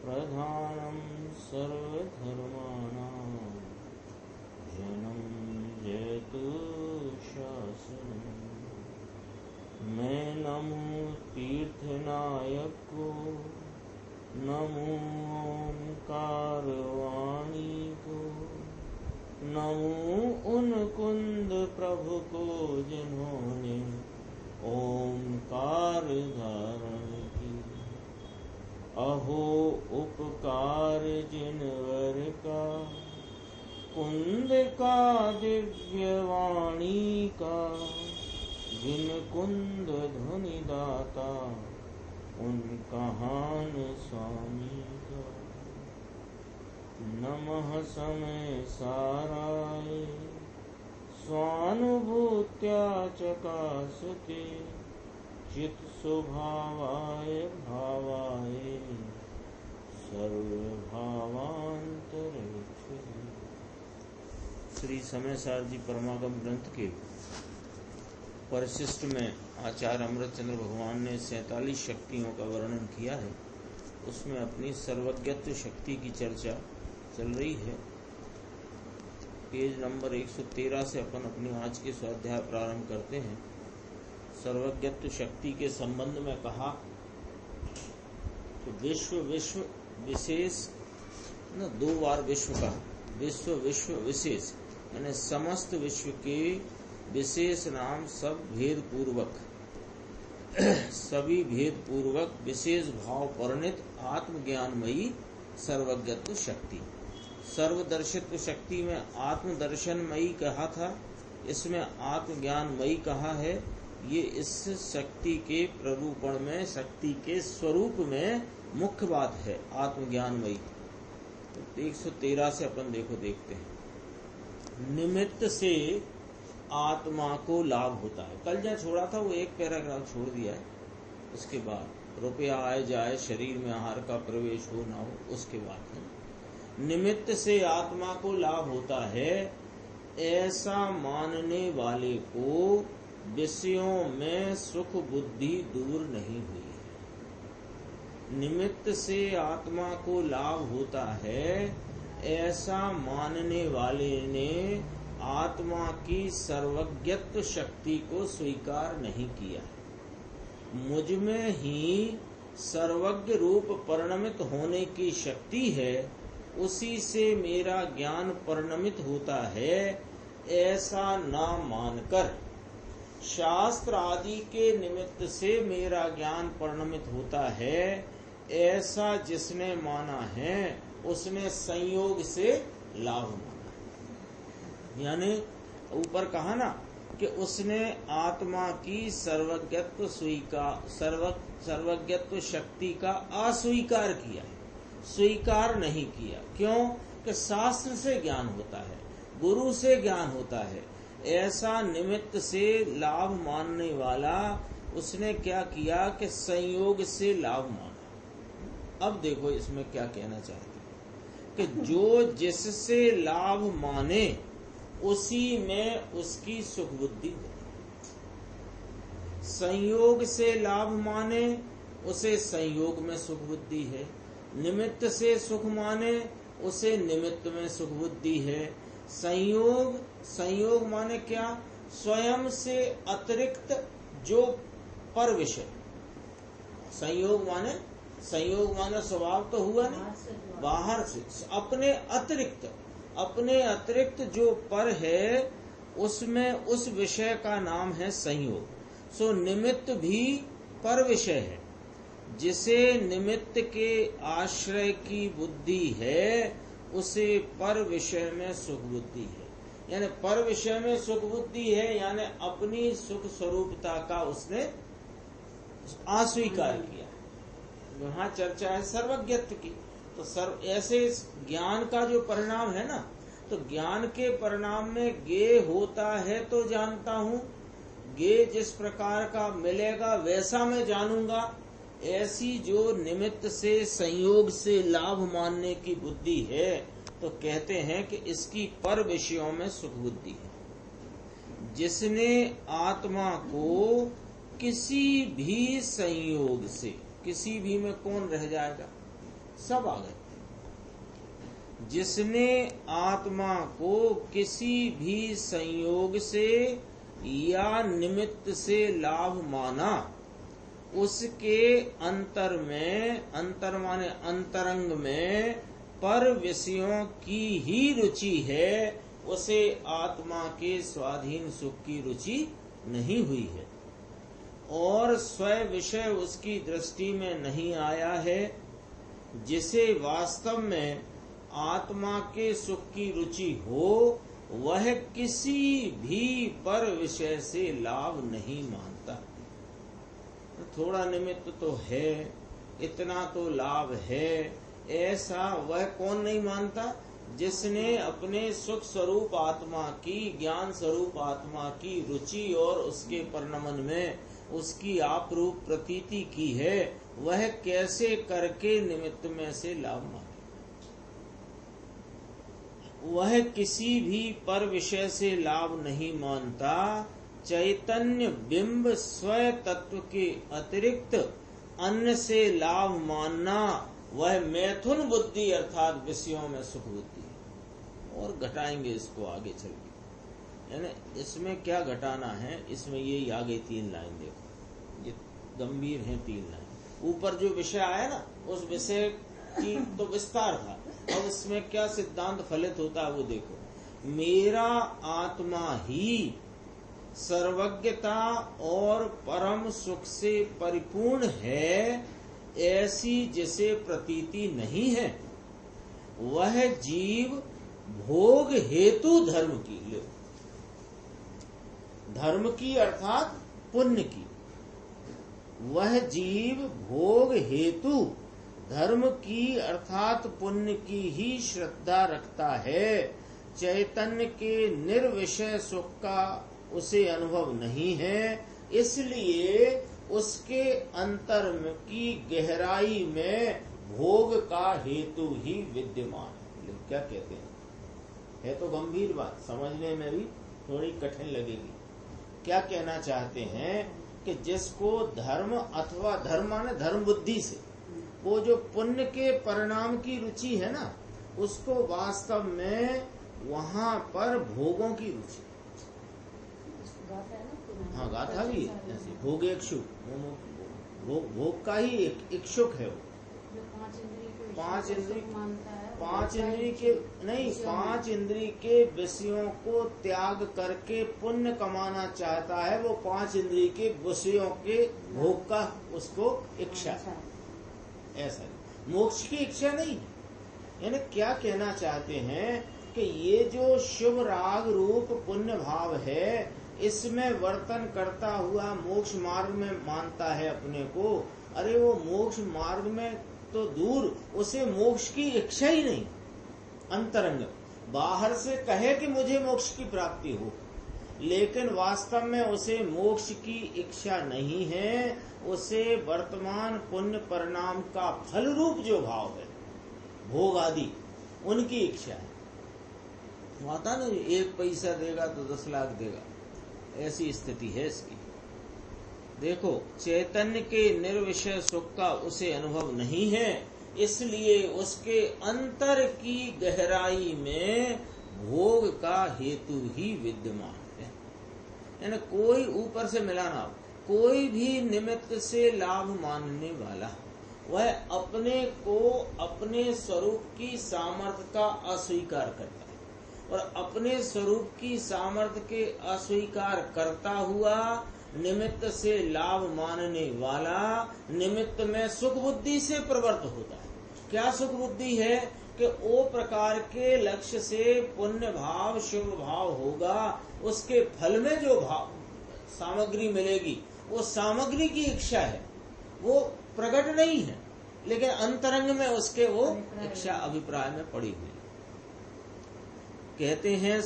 प्रधानं सर्वधर्माणां जनं जयतु शासनम्। मैं नमो तीर्थनायक को, नमो ओंकार वाणी को, नमो उन कुंद प्रभु को जिन्होंने ओंकार धारण की। अहो उपकार जिनवर का, कुंद का दिव्य वाणी का, जिन कुंद धुनि दाता उन कहान स्वामी का। नमः समय साराय स्वानुभूत्या चकासते, चित स्वभावाय भावाय सर्वभावांतरेक्षु। श्री समय सार जी परमागम ग्रंथ के परिशिष्ट में आचार्य अमृतचंद्र भगवान ने 47 शक्तियों का वर्णन किया है। उसमें अपनी सर्वज्ञत्व शक्ति की चर्चा चल रही है। पेज नंबर 113 से अपन अपनी आज के स्वाध्याय प्रारंभ करते हैं। सर्वज्ञत्व शक्ति के संबंध में कहा तो विश्व विशेष न 2 बार विश्व का, विश्व विशेष यानी समस्त विश्व के विशेष नाम सब भेद पूर्वक सभी भेद पूर्वक विशेष भाव परिणित आत्मज्ञानमयी सर्वज्ञत्व शक्ति। सर्वदर्शित्व शक्ति में आत्मदर्शनमयी कहा था, इसमें आत्मज्ञानमयी कहा है। ये इस शक्ति के प्ररूपण में, शक्ति के स्वरूप में मुख्य बात है आत्मज्ञानमयी। तो 113 से अपन देखते हैं। निमित्त से आत्मा को लाभ होता है। कल जहाँ छोड़ा था वो एक पैराग्राफ छोड़ दिया है। उसके बाद रुपया आए जाए, शरीर में आहार का प्रवेश हो ना हो, उसके बाद है निमित्त से आत्मा को लाभ होता है। ऐसा मानने वाले को विषयों में सुख बुद्धि दूर नहीं हुई है। निमित्त से आत्मा को लाभ होता है, ऐसा मानने वाले ने आत्मा की सर्वज्ञत्व शक्ति को स्वीकार नहीं किया है। मुझ में ही सर्वज्ञ रूप परिणमित होने की शक्ति है, उसी से मेरा ज्ञान परिणमित होता है, ऐसा ना मानकर शास्त्र आदि के निमित्त से मेरा ज्ञान परिणमित होता है, ऐसा जिसने माना है उसने संयोग से लाभ माना। यानी ऊपर कहा ना कि उसने आत्मा की सर्वज्ञत्व शक्ति का अस्वीकार किया, स्वीकार नहीं किया। क्यों? कि शास्त्र से ज्ञान होता है, गुरु से ज्ञान होता है। ऐसा निमित्त से लाभ मानने वाला उसने क्या किया कि संयोग से लाभ माना। अब देखो इसमें क्या कहना चाहते हैं कि जो जिससे लाभ माने उसी में उसकी सुख बुद्धि होती है। संयोग से लाभ माने उसे संयोग में सुख बुद्धि है, निमित्त से सुख माने उसे निमित्त में सुख बुद्धि है। संयोग माने क्या? स्वयं से अतिरिक्त जो पर विषय। संयोग माने स्वभाव तो हुआ नहीं, बाहर से अपने अतिरिक्त जो पर है उसमें उस विषय का नाम है संयोग। सो निमित्त भी पर विषय है। जिसे निमित्त के आश्रय की बुद्धि है उसे पर विषय में सुख बुद्धि है। यानी पर विषय में सुख बुद्धि है, यानी अपनी सुख स्वरूपता का उसने अस्वीकार किया। वहाँ चर्चा है सर्वज्ञत्व की। तो ऐसे ज्ञान का जो परिणाम है ना, तो ज्ञान के परिणाम में ज्ञेय होता है तो जानता हूँ, ज्ञेय जिस प्रकार का मिलेगा वैसा मैं जानूंगा। ऐसी जो निमित्त से संयोग से लाभ मानने की बुद्धि है, तो कहते हैं कि इसकी पर विषयों में सुख बुद्धि है। जिसने आत्मा को किसी भी संयोग से, किसी भी में कौन रह जाएगा? सब आ गए। जिसने आत्मा को किसी भी संयोग से या निमित्त से लाभ माना, उसके अंतर में, अंतर माने अंतरंग में पर विषयों की ही रुचि है, उसे आत्मा के स्वाधीन सुख की रुचि नहीं हुई है और स्वयं विषय उसकी दृष्टि में नहीं आया है। जिसे वास्तव में आत्मा के सुख की रुचि हो, वह किसी भी पर विषय से लाभ नहीं मानता। थोड़ा निमित्त तो है, इतना तो लाभ है, ऐसा वह कौन नहीं मानता? जिसने अपने सुख स्वरूप आत्मा की, ज्ञान स्वरूप आत्मा की रुचि और उसके परिणमन में उसकी आप रूप प्रतीति की है, वह कैसे करके निमित्त में से लाभ माने? वह किसी भी पर विषय से लाभ नहीं मानता। चैतन्य बिंब स्वयं तत्व के अतिरिक्त अन्य से लाभ मानना, वह मैथुन बुद्धि अर्थात विषयों में सुख बुद्धि है। और घटाएंगे इसको आगे चल के, यानी इसमें क्या घटाना है, इसमें ये आगे 3 लाइन देखो, ये गंभीर है 3 लाइन। ऊपर जो विषय आया ना, उस विषय की तो विस्तार था, अब इसमें क्या सिद्धांत फलित होता है वो देखो। मेरा आत्मा ही सर्वज्ञता और परम सुख से परिपूर्ण है, ऐसी जिसे प्रतीति नहीं है, वह जीव भोग हेतु धर्म की, ले धर्म की अर्थात पुण्य की, वह जीव भोग हेतु धर्म की अर्थात पुण्य की ही श्रद्धा रखता है। चैतन्य के निर्विषय सुख का उसे अनुभव नहीं है, इसलिए उसके अंतर की गहराई में भोग का हेतु ही विद्यमान है। क्या कहते हैं? है तो गंभीर बात, समझने में भी थोड़ी कठिन लगेगी। क्या कहना चाहते हैं कि जिसको धर्म अथवा धर्म माने धर्म बुद्धि से वो जो पुण्य के परिणाम की रुचि है ना, उसको वास्तव में वहां पर भोगों की रुचि। हाँ, गाथा भी ऐसी भोग इच्छुक, भोग का ही इच्छुक है वो। 5 इंद्रिय के नहीं, 5 इंद्रिय के विषयों को त्याग करके पुण्य कमाना चाहता है, वो 5 इंद्रिय के विषयों के भोग का उसको इच्छा, ऐसा मोक्ष की इच्छा नहीं। यानी क्या कहना चाहते हैं कि ये जो शुभ राग रूप पुण्य भाव है, इसमें वर्तन करता हुआ मोक्ष मार्ग में मानता है अपने को। अरे वो मोक्ष मार्ग में तो दूर, उसे मोक्ष की इच्छा ही नहीं। अंतरंग बाहर से कहे कि मुझे मोक्ष की प्राप्ति हो, लेकिन वास्तव में उसे मोक्ष की इच्छा नहीं है। उसे वर्तमान पुण्य परिणाम का फल रूप जो भाव है, भोग आदि, उनकी इच्छा है। माता ने 1 पैसा देगा तो 10 लाख देगा, ऐसी स्थिति है इसकी। देखो, चैतन्य के निर्विषय सुख का उसे अनुभव नहीं है, इसलिए उसके अंतर की गहराई में भोग का हेतु ही विद्यमान है। यानी कोई ऊपर से मिलाना, कोई भी निमित्त से लाभ मानने वाला, वह अपने को अपने स्वरूप की सामर्थ्य का अस्वीकार करता है, और अपने स्वरूप की सामर्थ्य के अस्वीकार करता हुआ निमित्त से लाभ मानने वाला निमित्त में सुख बुद्धि से प्रवृत्त होता है। क्या सुख बुद्धि है कि वो प्रकार के लक्ष्य से पुण्य भाव शुभ भाव होगा, उसके फल में जो भाव सामग्री मिलेगी, वो सामग्री की इच्छा है, वो प्रकट नहीं है, लेकिन अंतरंग में उसके वो इच्छा अभिप्राय में पड़ी हुई। कहते हैं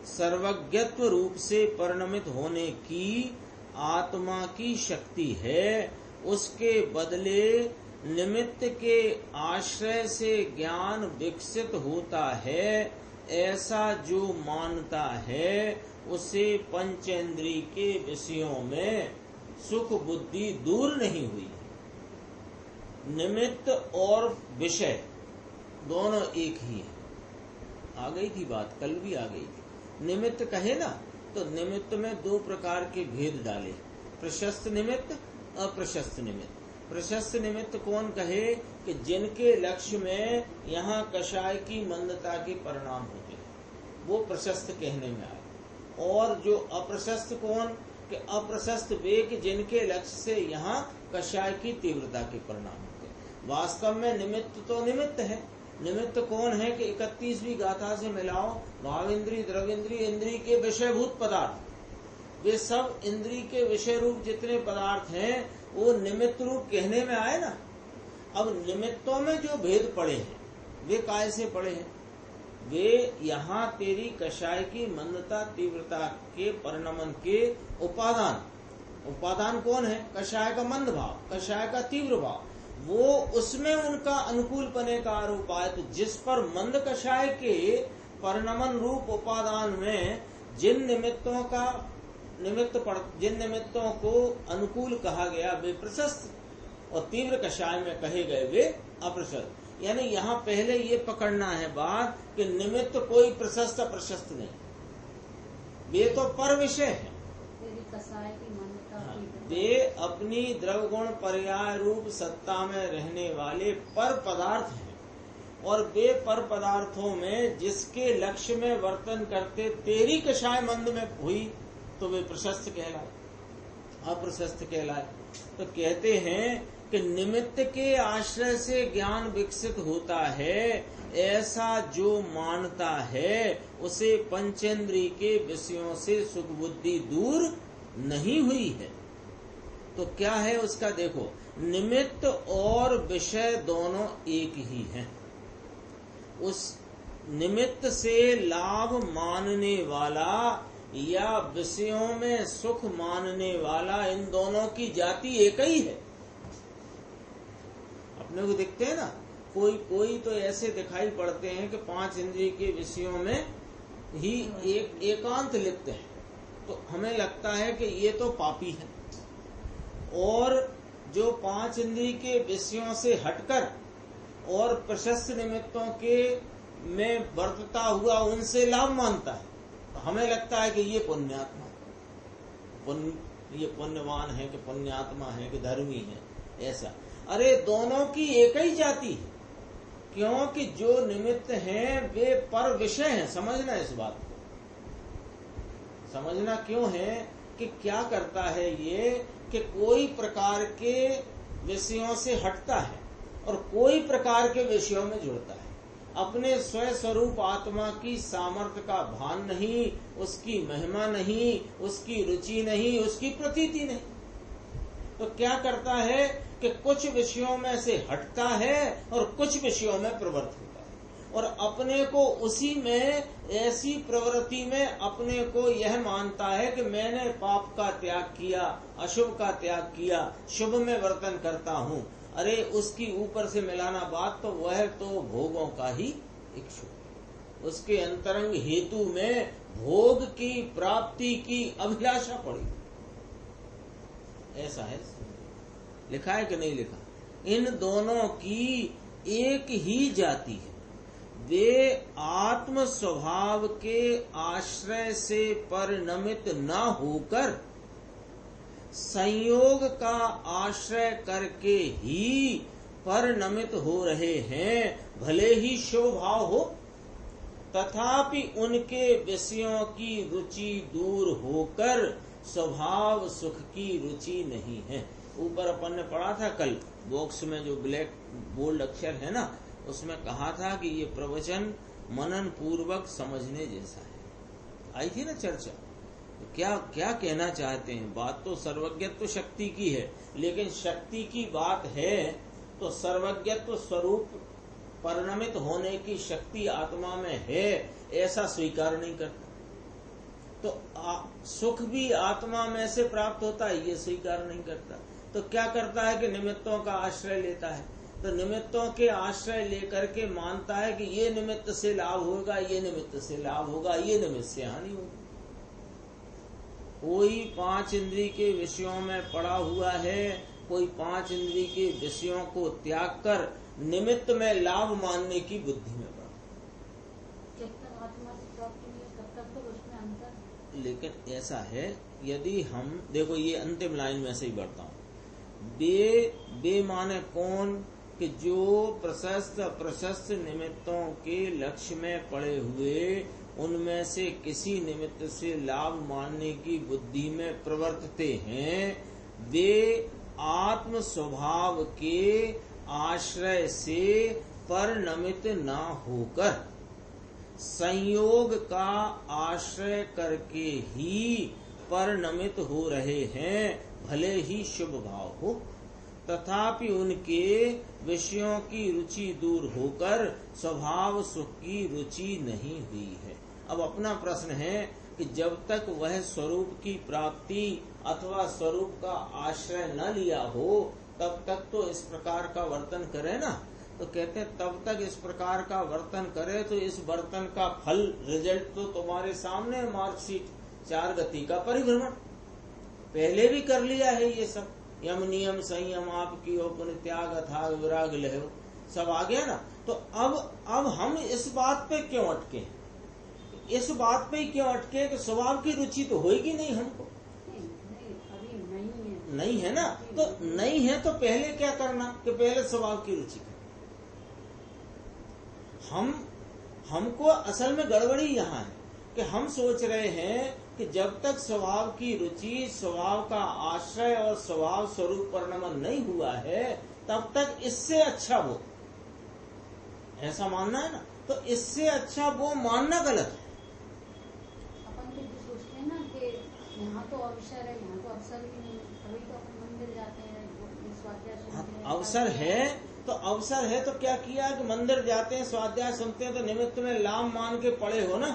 सर्वज्ञत्व रूप से परिणमित होने की आत्मा की शक्ति है, उसके बदले निमित्त के आश्रय से ज्ञान विकसित होता है, ऐसा जो मानता है उसे पंचेंद्रिय के विषयों में सुख बुद्धि दूर नहीं हुई। निमित्त और विषय दोनों एक ही है। आ गई थी बात, कल भी आ गई थी। निमित्त कहे ना, तो निमित्त में दो प्रकार के भेद डाले, प्रशस्त निमित्त, अप्रशस्त निमित्त। प्रशस्त निमित्त कौन कहे कि जिनके लक्ष्य में यहाँ कषाय की मंदता के परिणाम होते हैं, वो प्रशस्त कहने में आए। और जो अप्रशस्त कौन, कि अप्रशस्त वे कि जिनके लक्ष्य से यहाँ कषाय की तीव्रता के परिणाम होते हैं। वास्तव में निमित्त तो निमित्त है। निमित्त कौन है कि 31वीं गाथा से मिलाओ, भाव इंद्री, द्रव इंद्री, इंद्री के विषयभूत पदार्थ, वे सब इंद्री के विषय रूप जितने पदार्थ हैं वो निमित्त रूप कहने में आए ना। अब निमित्तों में जो भेद पड़े हैं वे काय से पड़े हैं? वे यहाँ तेरी कषाय की मंदता तीव्रता के परिणमन के उपादान कौन है? कषाय का मंद भाव, कषाय का तीव्र भाव, वो उसमें उनका अनुकूल पने का आरोप आए। तो जिस पर मंद कषाय के परिणमन रूप उपादान में जिन निमित्तों को अनुकूल कहा गया वे प्रशस्त, और तीव्र कषाय में कहे गए वे अप्रशस्त। यानी यहाँ पहले ये पकड़ना है बात कि निमित्त कोई प्रशस्त अप्रशस्त नहीं, वे तो पर विषय है। वे अपनी द्रव गुण पर्याय रूप सत्ता में रहने वाले पर पदार्थ हैं, और वे पर पदार्थों में जिसके लक्ष्य में वर्तन करते तेरी कषाय मंद में हुई तो वे प्रशस्त कहलाए, अप्रशस्त कहलाए। तो कहते हैं कि निमित्त के आश्रय से ज्ञान विकसित होता है, ऐसा जो मानता है उसे पंचेंद्रिय के विषयों से सुख बुद्धि दूर नहीं हुई है। तो क्या है उसका? देखो, निमित्त और विषय दोनों एक ही हैं। उस निमित्त से लाभ मानने वाला या विषयों में सुख मानने वाला, इन दोनों की जाति एक ही है। अपने को दिखते हैं ना, कोई तो ऐसे दिखाई पड़ते हैं कि 5 इंद्रिय के विषयों में ही एकांत लिप्त है, तो हमें लगता है कि ये तो पापी है। और जो 5 इंद्रिय के विषयों से हटकर और प्रशस्त निमित्तों के में वर्तता हुआ उनसे लाभ मानता है, तो हमें लगता है कि ये पुण्यात्मा, ये पुण्यवान है कि पुण्यात्मा है कि धर्मी है। ऐसा अरे दोनों की एक ही जाति है, क्योंकि जो निमित्त हैं वे पर विषय हैं। समझना इस बात को, समझना क्यों है कि क्या करता है ये कि कोई प्रकार के विषयों से हटता है और कोई प्रकार के विषयों में जुड़ता है। अपने स्वयं स्वरूप आत्मा की सामर्थ्य का भान नहीं, उसकी महिमा नहीं, उसकी रुचि नहीं, उसकी प्रतीति नहीं। तो क्या करता है कि कुछ विषयों में से हटता है और कुछ विषयों में प्रवृत्त होता है, और अपने को उसी में, ऐसी प्रवृत्ति में अपने को यह मानता है कि मैंने पाप का त्याग किया, अशुभ का त्याग किया, शुभ में वर्तन करता हूँ। अरे उसकी ऊपर से मिलाना बात, तो वह तो भोगों का ही इच्छुक, उसके अंतरंग हेतु में भोग की प्राप्ति की अभिलाषा पड़ी। ऐसा है, लिखा है कि नहीं लिखा? इन दोनों की एक ही जाति है। वे आत्म स्वभाव के आश्रय से परिणमित न होकर संयोग का आश्रय करके ही परिणमित हो रहे हैं। भले ही स्वभाव हो, तथापि उनके विषयों की रुचि दूर होकर स्वभाव सुख की रुचि नहीं है। ऊपर अपन ने पढ़ा था कल, बॉक्स में जो ब्लैक बोल्ड अक्षर है ना, उसमें कहा था कि ये प्रवचन मनन पूर्वक समझने जैसा है। आई थी ना चर्चा। तो क्या कहना चाहते हैं? बात तो सर्वज्ञत्व शक्ति की है, लेकिन शक्ति की बात है तो सर्वज्ञत्व स्वरूप परिणमित होने की शक्ति आत्मा में है, ऐसा स्वीकार नहीं करता। तो सुख भी आत्मा में से प्राप्त होता है, ये स्वीकार नहीं करता। तो क्या करता है कि निमित्तों का आश्रय लेता है। तो निमित्तों के आश्रय लेकर के मानता है कि ये निमित्त से लाभ होगा, ये निमित्त से लाभ होगा, ये निमित्त से हानि होगी। कोई 5 इंद्रिय के विषयों में पड़ा हुआ है, कोई 5 इंद्रिय के विषयों को त्याग कर निमित्त में लाभ मानने की बुद्धि में बढ़ा। जब तक आत्मा से प्राप्ति नहीं है तब तक तो उसमें अंतर। लेकिन ऐसा है, यदि हम देखो ये अंतिम लाइन में से ही बढ़ता हूँ। बे माने कौन कि जो प्रशस्त प्रशस्त निमित्तों के लक्ष्य में पड़े हुए उनमें से किसी निमित्त से लाभ मानने की बुद्धि में प्रवर्तते हैं, वे आत्म स्वभाव के आश्रय से परिणमित न होकर संयोग का आश्रय करके ही परिणमित हो रहे हैं, भले ही शुभ भाव हो, तथापि उनके विषयों की रुचि दूर होकर स्वभाव सुख की रुचि नहीं हुई है। अब अपना प्रश्न है कि जब तक वह स्वरूप की प्राप्ति अथवा स्वरूप का आश्रय न लिया हो तब तक तो इस प्रकार का वर्तन करे ना। तो कहते हैं तब तक इस प्रकार का वर्तन करे तो इस वर्तन का फल रिजल्ट तो तुम्हारे सामने, मार्कशीट 4 गति का परिभ्रमण पहले भी कर लिया है। ये सब यम नियम संयम आपकी पुण्य त्याग अथाग विराग लहो सब आ गया ना। तो अब हम इस बात पे क्यों अटके, इस बात पे क्यों अटके कि स्वभाव की रुचि तो होगी नहीं हमको, अभी नहीं है ना। तो नहीं है तो पहले क्या करना कि पहले स्वभाव की रुचि कर। हमको असल में गड़बड़ी यहाँ है कि हम सोच रहे हैं कि जब तक स्वभाव की रुचि, स्वभाव का आश्रय और स्वभाव स्वरूप परिणमन नहीं हुआ है तब तक इससे अच्छा वो, ऐसा मानना है ना। तो इससे अच्छा वो मानना गलत है। अपन तो ये सोचते हैं ना कि यहाँ तो अवसर है, यहाँ तो अवसर भी नहीं, तभी तो अपन मंदिर जाते हैं, स्वाध्याय सुनते हैं। अवसर है तो अवसर है तो क्या किया कि मंदिर जाते हैं, स्वाध्याय सुनते हैं, तो निमित्त में लाभ मान के पड़े हो ना,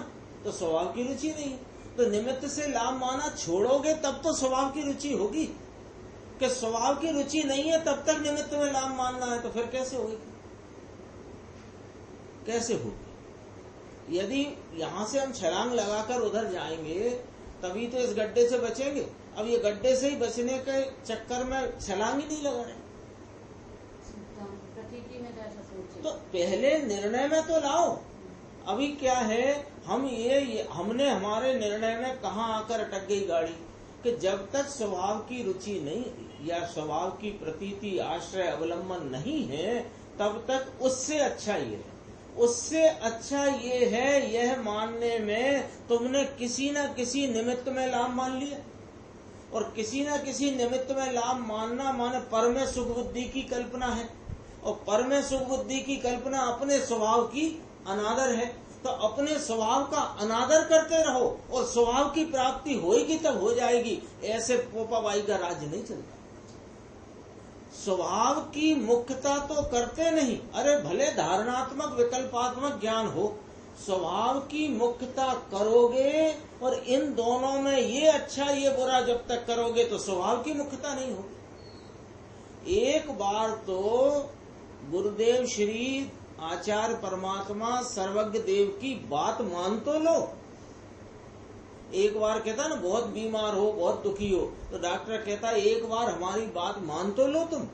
तो स्वभाव की रुचि नहीं। तो निमित्त से लाभ माना छोड़ोगे तब तो स्वभाव की रुचि होगी, कि स्वभाव की रुचि नहीं है तब तक निमित्त में लाभ मानना है, तो फिर कैसे होगी, कैसे होगी। यदि यहाँ से हम छलांग लगाकर उधर जाएंगे तभी तो इस गड्ढे से बचेंगे। अब ये गड्ढे से ही बचने के चक्कर में छलांग ही नहीं लगा रहे। तो पहले निर्णय में तो लाओ। अभी क्या है, हमने हमारे निर्णय में कहाँ आकर अटक गई गाड़ी कि जब तक स्वभाव की रुचि नहीं या स्वभाव की प्रतीति आश्रय अवलंबन नहीं है तब तक उससे अच्छा ये है, उससे अच्छा ये है, यह मानने में तुमने किसी न किसी निमित्त में लाभ मान लिया। और किसी न किसी निमित्त में लाभ मानना माने पर में सुख बुद्धि की कल्पना है, और पर में सुख बुद्धि की कल्पना अपने स्वभाव की अनादर है। तो अपने स्वभाव का अनादर करते रहो और स्वभाव की प्राप्ति होगी तब हो जाएगी। ऐसे पोपाबाई का राज्य नहीं चलता। स्वभाव की मुख्यता तो करते नहीं, अरे भले धारणात्मक विकल्पात्मक ज्ञान हो, स्वभाव की मुख्यता करोगे और इन दोनों में ये अच्छा ये बुरा जब तक करोगे तो स्वभाव की मुख्यता नहीं होगी। एक बार तो गुरुदेव श्री आचार्य परमात्मा सर्वज्ञ देव की बात मान तो लो। एक बार कहता ना बहुत बीमार हो, बहुत दुखी हो, तो डॉक्टर कहता एक बार हमारी बात मान तो लो तुम।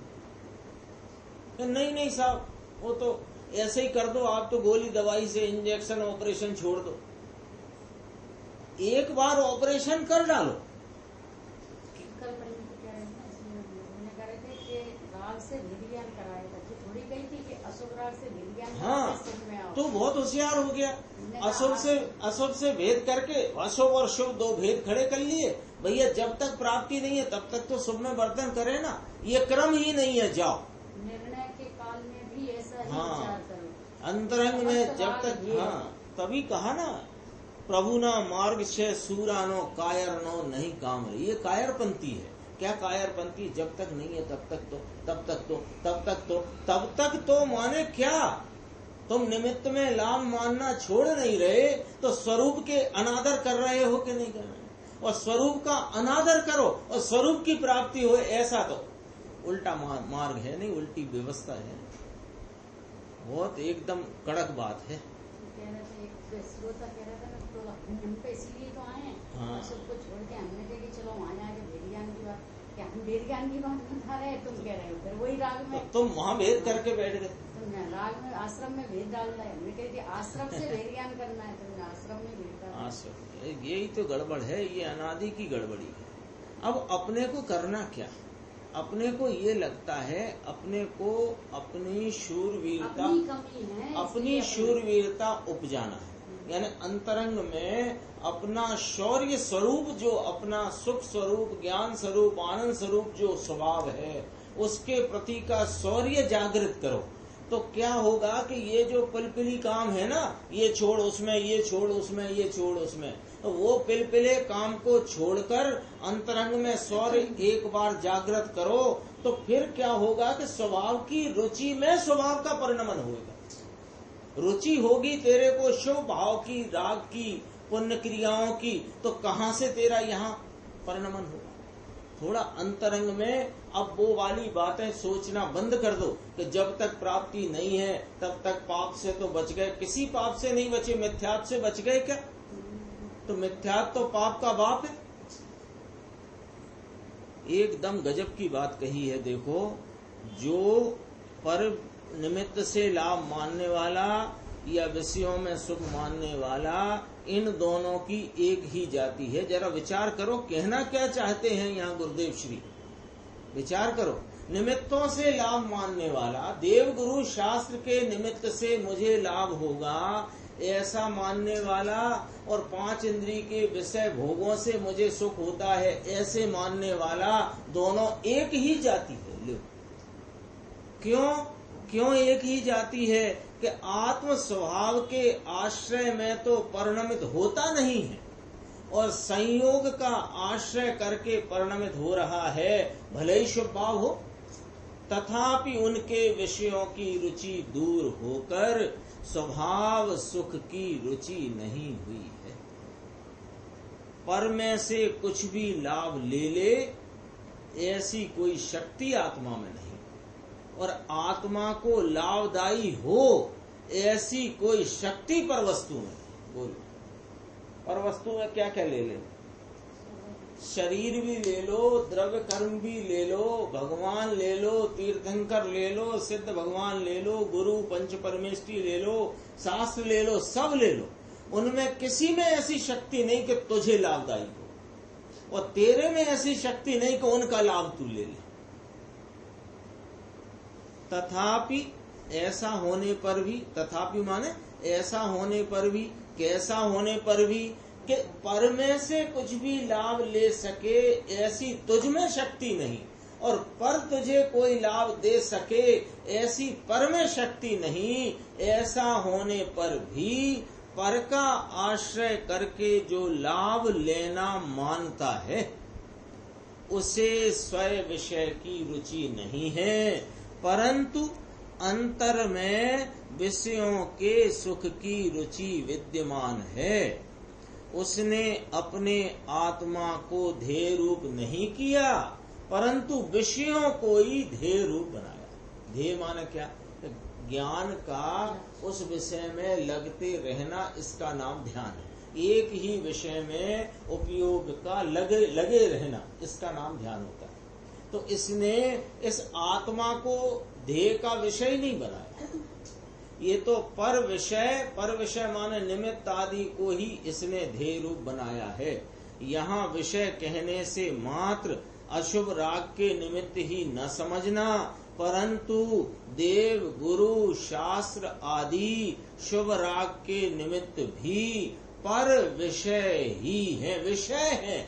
नहीं साहब वो तो ऐसे ही कर दो, आप तो गोली दवाई से इंजेक्शन ऑपरेशन छोड़ दो। एक बार ऑपरेशन कर डालो। कल राग से विज्ञान कराया था, थोड़ी कही थी कि अशुभ राग से विज्ञान। हाँ तो बहुत होशियार हो गया। अशुभ से भेद करके अशुभ और शुभ दो भेद खड़े कर लिए। भैया जब तक प्राप्ति नहीं है तब तक तो शुभ में वर्तन करे ना, ये क्रम ही नहीं है। जाओ निर्णय के काल में भी ऐसा ही विचार करो। अंतरंग में जब तक, हाँ तभी कहा ना प्रभु ना मार्ग से सूरानो कायर नो नहीं काम रही। ये कायरपंथी है। क्या कायरपंथी, जब तक नहीं है तब तक तो, तब तक तो, तब तक तो, तब तक तो माने क्या, तुम निमित्त में लाभ मानना छोड़ नहीं रहे तो स्वरूप के अनादर कर रहे हो कि नहीं कर रहे। और स्वरूप का अनादर करो और स्वरूप की प्राप्ति हो, ऐसा तो उल्टा मार्ग है नहीं, उल्टी व्यवस्था है। बहुत एकदम कड़क बात है। श्रोता कह रहा था ना, तो हम पे इसलिए तो आए हैं, हाँ। सबको छोड़ के हमने कहा कि चलो वहाँ जाके विज्ञान की बात। क्या हम वेद ज्ञान की बात बता रहे हैं, तुम कह रहे हो फिर वही राग में। तो तुम वहाँ भेद करके बैठ गए। तुमने राग में आश्रम में भेद डालना है, हमने कह दिया आश्रम से वेद ज्ञान करना है, तुमने आश्रम में भेद डालना है। आश्रम, यही तो गड़बड़ है, ये अनादि की गड़बड़ी है। अब अपने को करना क्या? अपने को ये लगता है, अपने को अपनी शूरवीरता, अपनी कमी है, अपनी शूरवीरता उपजाना है। यानी अंतरंग में अपना शौर्य स्वरूप, जो अपना सुख स्वरूप, ज्ञान स्वरूप, आनंद स्वरूप जो स्वभाव है, उसके प्रति का शौर्य जागृत करो। तो क्या होगा कि ये जो पिलपिली काम है ना, ये छोड़ उसमें, ये छोड़ उसमें, ये छोड़ उसमें, तो वो पिलपिले काम को छोड़कर अंतरंग में शौर्य एक बार जागृत करो, तो फिर क्या होगा कि स्वभाव की रुचि में स्वभाव का परिणमन होगा। रुचि होगी तेरे को शुभ भाव की, राग की, पुण्य क्रियाओं की, तो कहाँ से तेरा यहाँ परिणमन होगा? थोड़ा अंतरंग में अब वो वाली बातें सोचना बंद कर दो कि जब तक प्राप्ति नहीं है तब तक पाप से तो बच गए। किसी पाप से नहीं बचे, मिथ्यात्व से बच गए क्या? तो मिथ्यात्व तो पाप का बाप है। एकदम गजब की बात कही है। देखो, जो पर निमित्त से लाभ मानने वाला या विषयों में सुख मानने वाला, इन दोनों की एक ही जाति है। जरा विचार करो, कहना क्या चाहते हैं यहाँ गुरुदेव श्री, विचार करो। निमित्तों से लाभ मानने वाला, देव गुरु शास्त्र के निमित्त से मुझे लाभ होगा ऐसा मानने वाला, और 5 इंद्रिय के विषय भोगों से मुझे सुख होता है ऐसे मानने वाला, दोनों एक ही जाति है। लो, क्यों एक ही जाति है? कि आत्म स्वभाव के आश्रय में तो परिणमित होता नहीं है, और संयोग का आश्रय करके परिणमित हो रहा है। भले ही शुभ भाव हो, तथापि उनके विषयों की रुचि दूर होकर स्वभाव सुख की रुचि नहीं हुई है। पर में से कुछ भी लाभ ले ले, ऐसी कोई शक्ति आत्मा में नहीं, और आत्मा को लाभदायी हो ऐसी कोई शक्ति पर वस्तु में। बोलो, पर वस्तु में क्या क्या ले ले? शरीर भी ले लो, द्रव्य कर्म भी ले लो, भगवान ले लो, तीर्थंकर ले लो, सिद्ध भगवान ले लो, गुरु पंच परमेष्ठी ले लो, शास्त्र ले लो, सब ले लो। उनमें किसी में ऐसी शक्ति नहीं कि तुझे लाभदायी हो, और तेरे में ऐसी शक्ति नहीं कि उनका लाभ तू ले ले। तथापि ऐसा होने पर भी, तथापि माने ऐसा होने पर भी, कैसा होने पर भी, कि पर में से कुछ भी लाभ ले सके ऐसी तुझ में शक्ति नहीं, और पर तुझे कोई लाभ दे सके ऐसी पर में शक्ति नहीं। ऐसा होने पर भी पर का आश्रय करके जो लाभ लेना मानता है, उसे स्वयं विषय की रुचि नहीं है, परंतु अंतर में विषयों के सुख की रुचि विद्यमान है। उसने अपने आत्मा को ध्येय रूप नहीं किया, परंतु विषयों को ही ध्येय रूप बनाया। ध्येय माने क्या? ज्ञान का उस विषय में लगते रहना, इसका नाम ध्यान है। एक ही विषय में उपयोग का लगे रहना, इसका नाम ध्यान होता है। तो इसने इस आत्मा को ध्येय का विषय नहीं बनाया, ये तो पर विषय माने निमित्त आदि को ही इसने ध्येय रूप बनाया है। यहाँ विषय कहने से मात्र अशुभ राग के निमित्त ही न समझना, परंतु देव गुरु शास्त्र आदि शुभ राग के निमित्त भी पर विषय ही है, विषय है।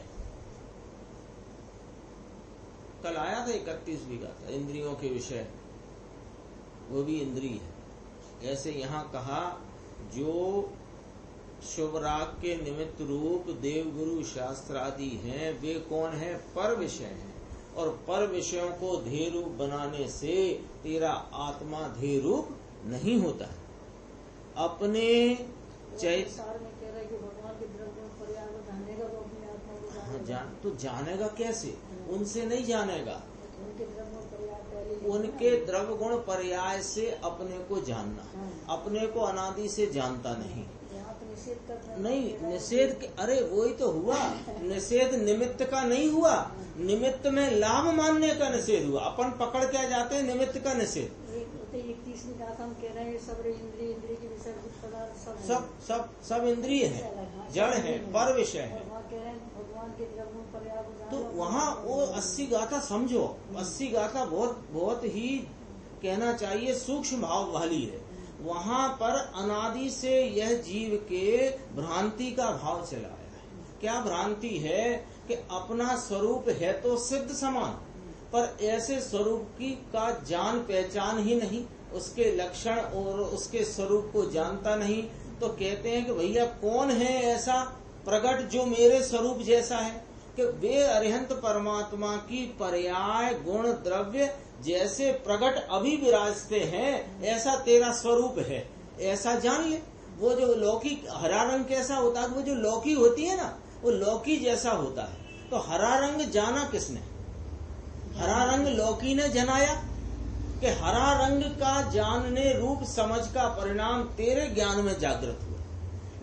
कल आया था 31 का था इंद्रियों के विषय, वो भी इंद्रिय है। ऐसे यहाँ कहा जो शुभ राग के निमित्त रूप देव गुरु शास्त्र आदि हैं, वे कौन है? पर विषय हैं। और पर विषयों को ध्येय रूप बनाने से तेरा आत्मा ध्येय रूप नहीं होता है। अपने तो जानेगा कैसे? उनसे नहीं जानेगा। उनके द्रव्यों पर्याय पहले उनके द्रव्य गुण पर्याय से अपने को जानना, अपने को अनादि से जानता नहीं। नहीं, निषेध के, अरे वही तो हुआ, निषेध निमित्त का नहीं हुआ, निमित्त में लाभ मानने का निषेध हुआ। अपन पकड़ क्या जाते हैं निमित्त का निषेध। हम कह रहे हैं सब इंद्रिय के विषय पदार्थ सब इंद्रिय है, जड़ है, पर विषय है। भगवान के द्रव्य पर्याय तो वहाँ वो 80 गाथा समझो, 80 गाथा बहुत ही कहना चाहिए सूक्ष्म भाव वाली है। वहाँ पर अनादि से यह जीव के भ्रांति का भाव चला है। क्या भ्रांति है कि अपना स्वरूप है तो सिद्ध समान, पर ऐसे स्वरूप की का जान पहचान ही नहीं, उसके लक्षण और उसके स्वरूप को जानता नहीं। तो कहते हैं कि भैया कौन है ऐसा प्रगट जो मेरे स्वरूप जैसा है, कि वे अरिहंत परमात्मा की पर्याय गुण द्रव्य जैसे प्रगट अभी विराजते हैं, ऐसा तेरा स्वरूप है, ऐसा जान ले। वो जो लौकी हरा रंग कैसा होता है, वो जो लौकी होती है ना, वो लौकी जैसा होता है। तो हरा रंग जाना किसने? हरा रंग लौकी ने जनाया कि हरा रंग का जानने रूप समझ का परिणाम तेरे ज्ञान में जागृत हुआ।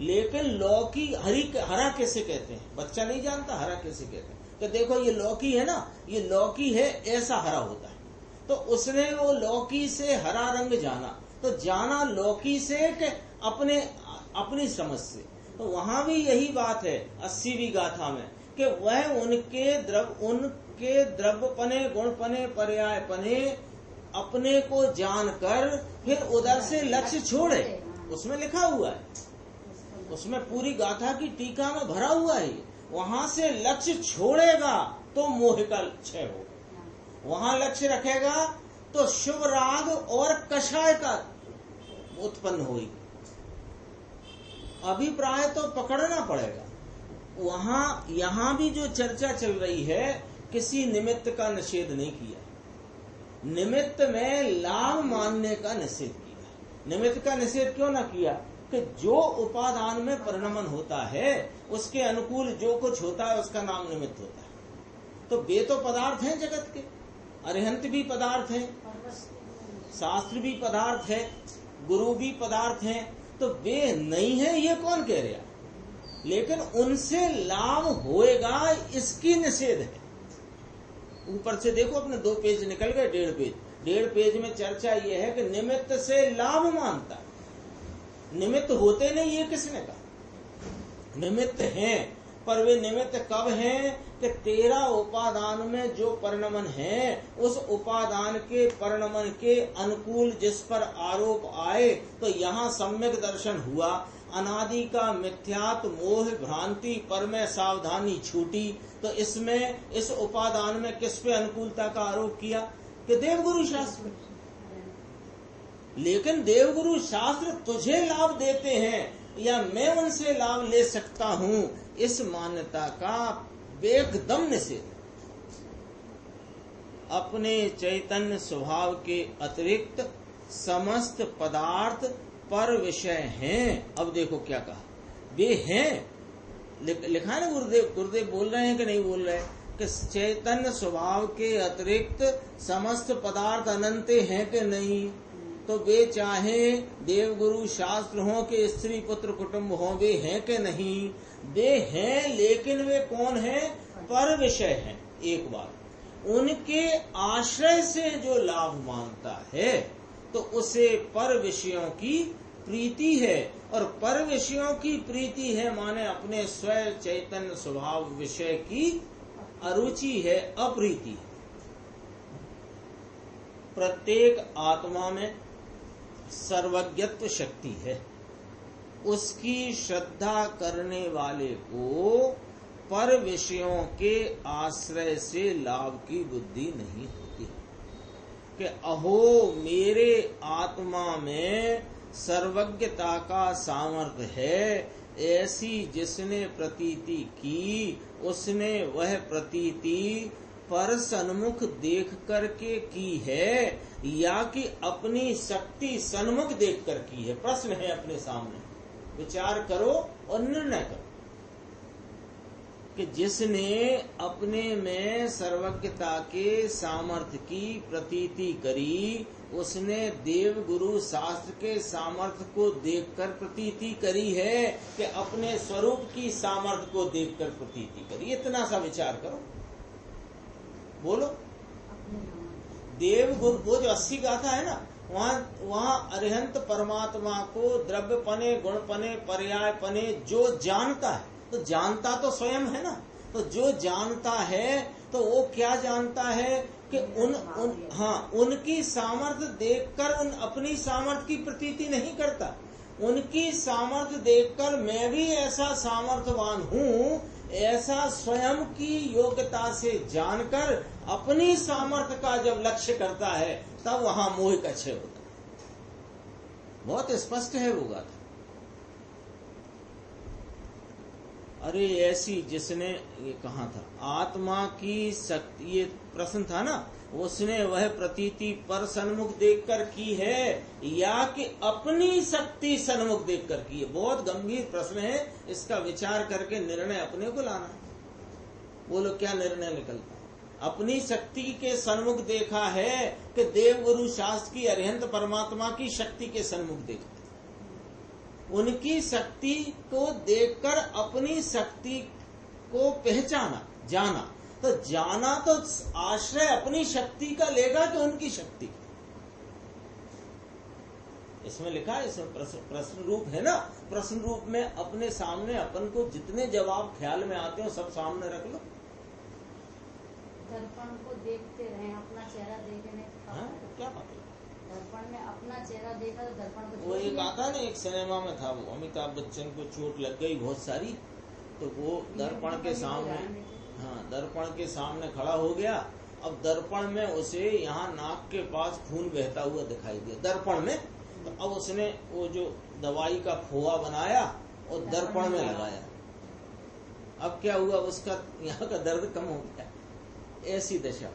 लेकिन लौकी हरा कैसे कहते हैं? बच्चा नहीं जानता हरा कैसे कहते हैं। तो देखो ये लौकी है ना, ये लौकी है, ऐसा हरा होता है। तो उसने वो लौकी से हरा रंग जाना, तो जाना लौकी से कि अपनी समझ से। तो वहां भी यही बात है 80वीं गाथा में कि वह उनके द्रव्यपने गुणपने पर्यायपने अपने को जानकर फिर उधर से लक्ष्य छोड़े। उसमें लिखा हुआ है, उसमें पूरी गाथा की टीका में भरा हुआ है। वहां से लक्ष्य छोड़ेगा तो मोह का क्षय होगा, वहां लक्ष्य रखेगा तो शुभ राग और कषाय का उत्पन्न होगी। अभिप्राय तो पकड़ना पड़ेगा। वहां यहाँ भी जो चर्चा चल रही है, किसी निमित्त का निषेध नहीं किया, निमित्त में लाभ मानने का निषेध किया। निमित्त का निषेध क्यों ना किया? कि जो उपादान में परिणमन होता है उसके अनुकूल जो कुछ होता है उसका नाम निमित्त होता है। तो वे तो पदार्थ हैं जगत के, अरिहंत भी पदार्थ है, शास्त्र भी पदार्थ है, गुरु भी पदार्थ हैं। तो वे नहीं है ये कौन कह रहा? लेकिन उनसे लाभ होएगा इसकी निषेध है। ऊपर से देखो अपने 2 पेज निकल गए, 1.5 पेज में चर्चा ये है कि निमित्त से लाभ मानता है। निमित्त होते नहीं, ये किसने कहा? निमित्त हैं, पर वे निमित्त कब हैं कि तेरा उपादान में जो परिणमन है उस उपादान के परिणमन के अनुकूल जिस पर आरोप आए तो यहाँ सम्यक दर्शन हुआ, अनादि का मिथ्यात मोह भ्रांति पर में सावधानी छूटी। तो इसमें इस उपादान में किस पे अनुकूलता का आरोप किया? कि देवगुरु शास्त्र। लेकिन देवगुरु शास्त्र तुझे लाभ देते हैं या मैं उनसे लाभ ले सकता हूँ, इस मान्यता का एकदम निषेध। अपने चैतन्य स्वभाव के अतिरिक्त समस्त पदार्थ पर विषय हैं। अब देखो क्या कहा, वे हैं, लिखा है ना, गुरुदेव बोल रहे हैं कि नहीं बोल रहे कि चैतन्य स्वभाव के अतिरिक्त समस्त पदार्थ अनंत हैं कि नहीं? तो वे चाहे देवगुरु शास्त्र हो के स्त्री पुत्र कुटुंब हो, वे हैं कि नहीं? वे हैं, लेकिन वे कौन है? पर विषय हैं। एक बात, उनके आश्रय से जो लाभ मांगता है तो उसे पर विषयों की प्रीति है, और पर विषयों की प्रीति है माने अपने स्वयं चैतन्य स्वभाव विषय की अरुचि है, अप्रीति है। प्रत्येक आत्मा में सर्वज्ञत्व शक्ति है, उसकी श्रद्धा करने वाले को पर विषयों के आश्रय से लाभ की बुद्धि नहीं होती कि अहो मेरे आत्मा में सर्वज्ञता का सामर्थ्य है, ऐसी जिसने प्रतीति की उसने वह प्रतीति पर सन्मुख देख करके की है या कि अपनी शक्ति सन्मुख देख कर की है? प्रश्न है अपने सामने, विचार करो और निर्णय करो। कि जिसने अपने में सर्वज्ञता के सामर्थ्य की प्रतीति करी, उसने देव गुरु शास्त्र के सामर्थ्य को देखकर प्रतीति करी है कि अपने स्वरूप की सामर्थ्य को देखकर प्रतीति करी। इतना सा विचार करो, बोलो। देव गुरु वो जो 80 गाथा है ना, वहाँ अरिहंत परमात्मा को द्रव्य पने, गुण पने, पर्याय पने जो जानता है, तो जानता तो स्वयं है ना। तो जो जानता है तो वो क्या जानता है कि उनकी सामर्थ्य देखकर उन अपनी सामर्थ्य की प्रतीति नहीं करता। उनकी सामर्थ्य देखकर मैं भी ऐसा सामर्थ्यवान हूँ, ऐसा स्वयं की योग्यता से जानकर अपनी सामर्थ्य का जब लक्ष्य करता है, तब वहां मोह का क्षय होता है। बहुत स्पष्ट है वो गाथा। अरे ऐसी जिसने, ये कहा था, आत्मा की शक्ति, ये प्रश्न था ना, उसने वह प्रतीति पर सन्मुख देखकर की है या कि अपनी शक्ति सन्मुख देखकर की है? बहुत गंभीर प्रश्न है, इसका विचार करके निर्णय अपने को लाना है। बोलो क्या निर्णय निकलता है? अपनी शक्ति के सन्मुख देखा है कि देव गुरु शास्त्र की अरिहंत परमात्मा की शक्ति के सन्मुख देखा, उनकी शक्ति को देखकर अपनी शक्ति को पहचाना, जाना। तो जाना तो आश्रय अपनी शक्ति का लेगा कि उनकी शक्ति? इसमें लिखा है, इसमें प्रश्न रूप है ना। प्रश्न रूप में अपने सामने अपन को जितने जवाब ख्याल में आते हो सब सामने रख लो। दर्पण को देखते रहे, अपना चेहरा देखने क्या बात है? दर्पण में अपना चेहरा देखा तो दर्पण को वो एक आता ना, एक सिनेमा में था, वो अमिताभ बच्चन को चोट लग गई बहुत सारी, तो वो दर्पण के सामने, दर्पण के सामने खड़ा हो गया। अब दर्पण में उसे यहाँ नाक के पास खून बहता हुआ दिखाई दिया दर्पण में। तो अब उसने वो जो दवाई का खोआ बनाया और दर्पण में लगाया। अब क्या हुआ, उसका यहाँ का दर्द कम हो गया। ऐसी दशा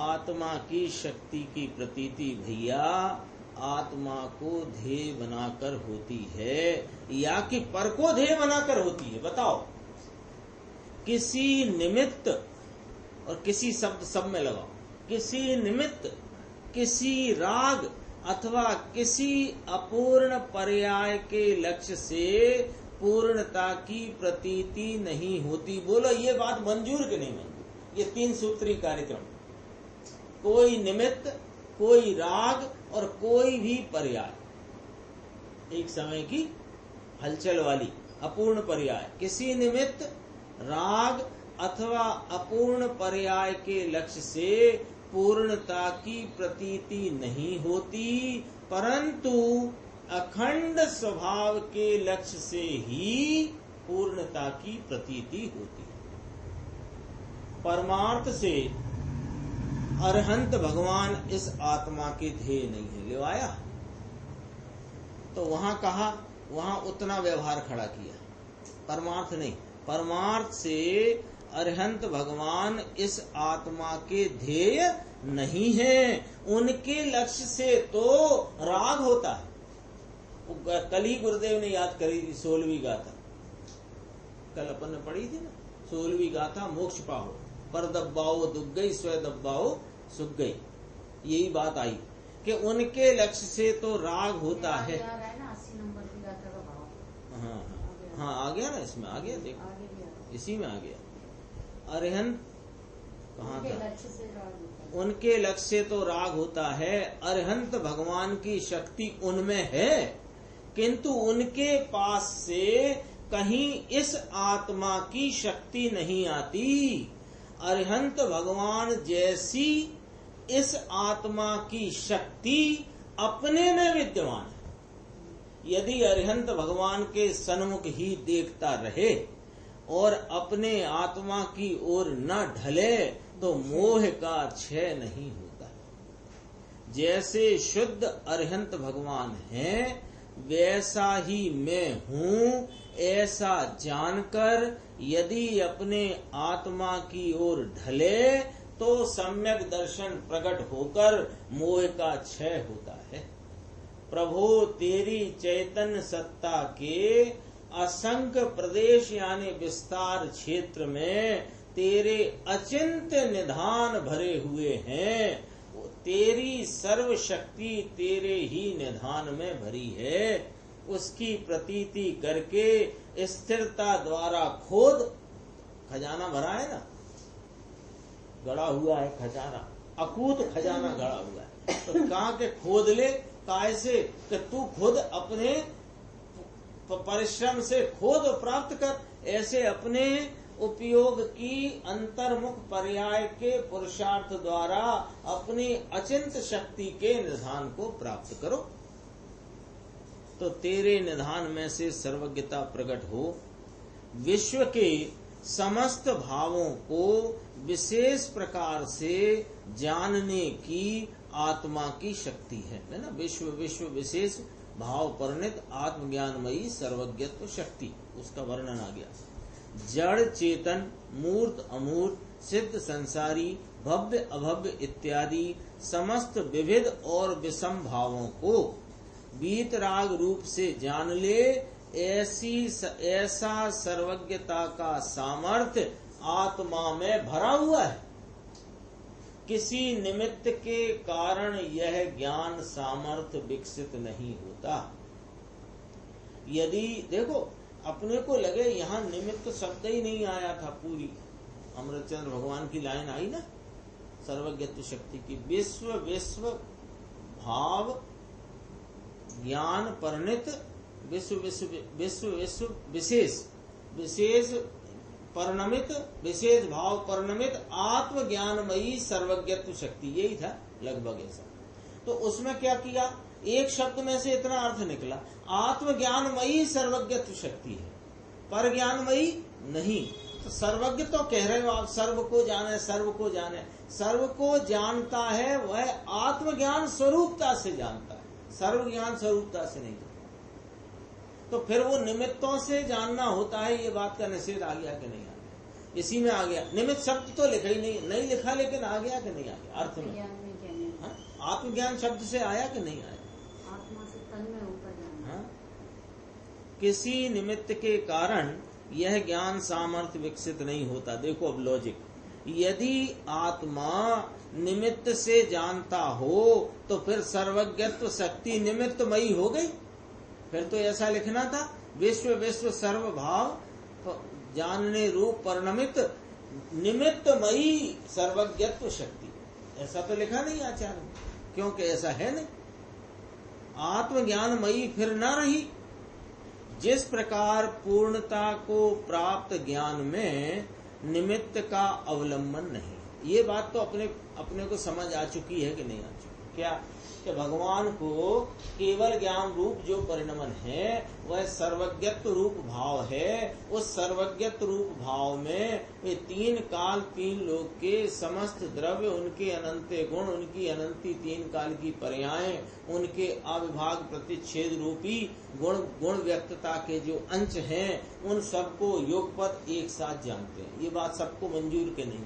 आत्मा की शक्ति की प्रतीति भैया आत्मा को ध्येय बनाकर होती है या कि पर को ध्येय बनाकर होती है? बताओ। किसी निमित्त, और किसी शब्द सब में लगाओ, किसी निमित्त, किसी राग अथवा किसी अपूर्ण पर्याय के लक्ष्य से पूर्णता की प्रतीति नहीं होती। बोलो ये बात मंजूर कि नहीं मंजूर? ये 3 सूत्री कार्यक्रम, कोई निमित्त, कोई राग और कोई भी पर्याय, एक समय की हलचल वाली अपूर्ण पर्याय, किसी निमित्त, राग अथवा अपूर्ण पर्याय के लक्ष्य से पूर्णता की प्रतीति नहीं होती, परंतु अखंड स्वभाव के लक्ष्य से ही पूर्णता की प्रतीति होती है। परमार्थ से अरहंत भगवान इस आत्मा के ध्येय नहीं है। ले आया तो वहां कहा, वहां उतना व्यवहार खड़ा किया, परमार्थ नहीं। परमार्थ से अरहंत भगवान इस आत्मा के ध्येय नहीं है। उनके लक्ष्य से तो राग होता है। कल ही गुरुदेव ने याद करी थी 16वीं गाथा, कल अपन ने पढ़ी थी ना 16वीं गाथा, मोक्ष पाहो पर दब्बाओ दुख गई, स्व दब्बाओ सुख गई। यही बात आई कि उनके लक्ष्य से तो राग होता है। 80 नंबर की गाथा का भाव। हाँ आ गया ना, इसमें आ गया, देखो इसी में आ गया। अरहंत कहाँ था? उनके लक्ष्य से तो राग होता है। अरहंत भगवान की शक्ति उनमें है, किंतु उनके पास से कहीं इस आत्मा की शक्ति नहीं आती। अरहंत भगवान जैसी इस आत्मा की शक्ति अपने में विद्यमान है। यदि अरहंत भगवान के सन्मुख ही देखता रहे और अपने आत्मा की ओर न ढले तो मोह का क्षय नहीं होता। जैसे शुद्ध अरहंत भगवान हैं, वैसा ही मैं हूँ, ऐसा जानकर यदि अपने आत्मा की ओर ढले तो सम्यक दर्शन प्रकट होकर मोह का क्षय होता है। प्रभु तेरी चैतन्य सत्ता के असंख्य प्रदेश यानी विस्तार क्षेत्र में तेरे अचिंत्य निधान भरे हुए हैं। तेरी सर्व शक्ति तेरे ही निधान में भरी है। उसकी प्रतीति करके स्थिरता द्वारा खोद, खजाना भरा है ना, गड़ा हुआ है खजाना, अकूत खजाना गड़ा हुआ है, तो कहाँ के खोद ले, कैसे कि तू खुद अपने परिश्रम से खोद प्राप्त कर। ऐसे अपने उपयोग की अंतर्मुख पर्याय के पुरुषार्थ द्वारा अपनी अचिंत शक्ति के निधान को प्राप्त करो। तो तेरे निधान में से सर्वज्ञता प्रकट हो। विश्व के समस्त भावों को विशेष प्रकार से जानने की आत्मा की शक्ति है ना। विश्व विश्व विशेष भाव परिणित आत्मज्ञानमयी सर्वज्ञत्व शक्ति, उसका वर्णन आ गया। जड़ चेतन, मूर्त अमूर्त, सिद्ध संसारी, भव्य अभव्य इत्यादि समस्त विविध और विषम भावों को वीतराग रूप से जान ले। ऐसा सर्वज्ञता का सामर्थ्य आत्मा में भरा हुआ है। किसी निमित्त के कारण यह ज्ञान सामर्थ्य विकसित नहीं होता। यदि देखो अपने को लगे यहाँ निमित्त शब्द ही नहीं आया था, पूरी अमृतचंद्र भगवान की लाइन आई ना सर्वज्ञत्व शक्ति की, विश्व विश्व भाव ज्ञान परिणित, विश्व विश्व विश्व विश्व विशेष विशेष परिणमित, विशेष भाव परिणमित आत्मज्ञानमयी सर्वज्ञत्व शक्ति, यही था लगभग ऐसा। तो उसमें क्या किया, एक शब्द में से इतना अर्थ निकला, आत्मज्ञानमयी सर्वज्ञत्व शक्ति है, पर ज्ञानमयी नहीं। तो सर्वज्ञ तो कह रहे हो आप, सर्व को जाने, सर्व को जाने, सर्व को जानता है वह आत्मज्ञान स्वरूपता से जानता है, सर्व ज्ञान स्वरूपता से नहीं। तो फिर वो निमित्तों से जानना होता है, ये बात का निषेध आ गया कि नहीं आ गया? इसी में आ गया। निमित्त शब्द तो लिखा ही नहीं लिखा, लेकिन आ गया कि नहीं आ गया अर्थ में? आत्मज्ञान शब्द से आया कि नहीं आया? आत्मा से तन में ऊपर जाना। किसी निमित्त के कारण यह ज्ञान सामर्थ्य विकसित नहीं होता। देखो अब लॉजिक, यदि आत्मा निमित्त से जानता हो तो फिर सर्वज्ञत्व शक्ति निमित्तमयी हो गई। फिर तो ऐसा लिखना था, विश्व विश्व सर्व भाव जानने रूप परिणमित निमित्तमयी सर्वज्ञत्व शक्ति, ऐसा तो लिखा नहीं आचार्य में, क्योंकि ऐसा है नहीं। आत्मज्ञानमयी फिर न रही। जिस प्रकार पूर्णता को प्राप्त ज्ञान में निमित्त का अवलंबन नहीं, ये बात तो अपने को समझ आ चुकी है कि नहीं आ चुकी? क्या कि भगवान को केवल ज्ञान रूप जो परिणमन है वह सर्वज्ञत्व रूप भाव है। उस सर्वज्ञत्व रूप भाव में वे तीन काल तीन लोक के समस्त द्रव्य, उनके अनंत गुण, उनकी अनंती तीन काल की पर्यायें, उनके अविभाग प्रतिच्छेद रूपी गुण व्यक्तता के जो अंश हैं, उन सबको योगपद एक साथ जानते हैं। ये बात सबको मंजूर के नहीं,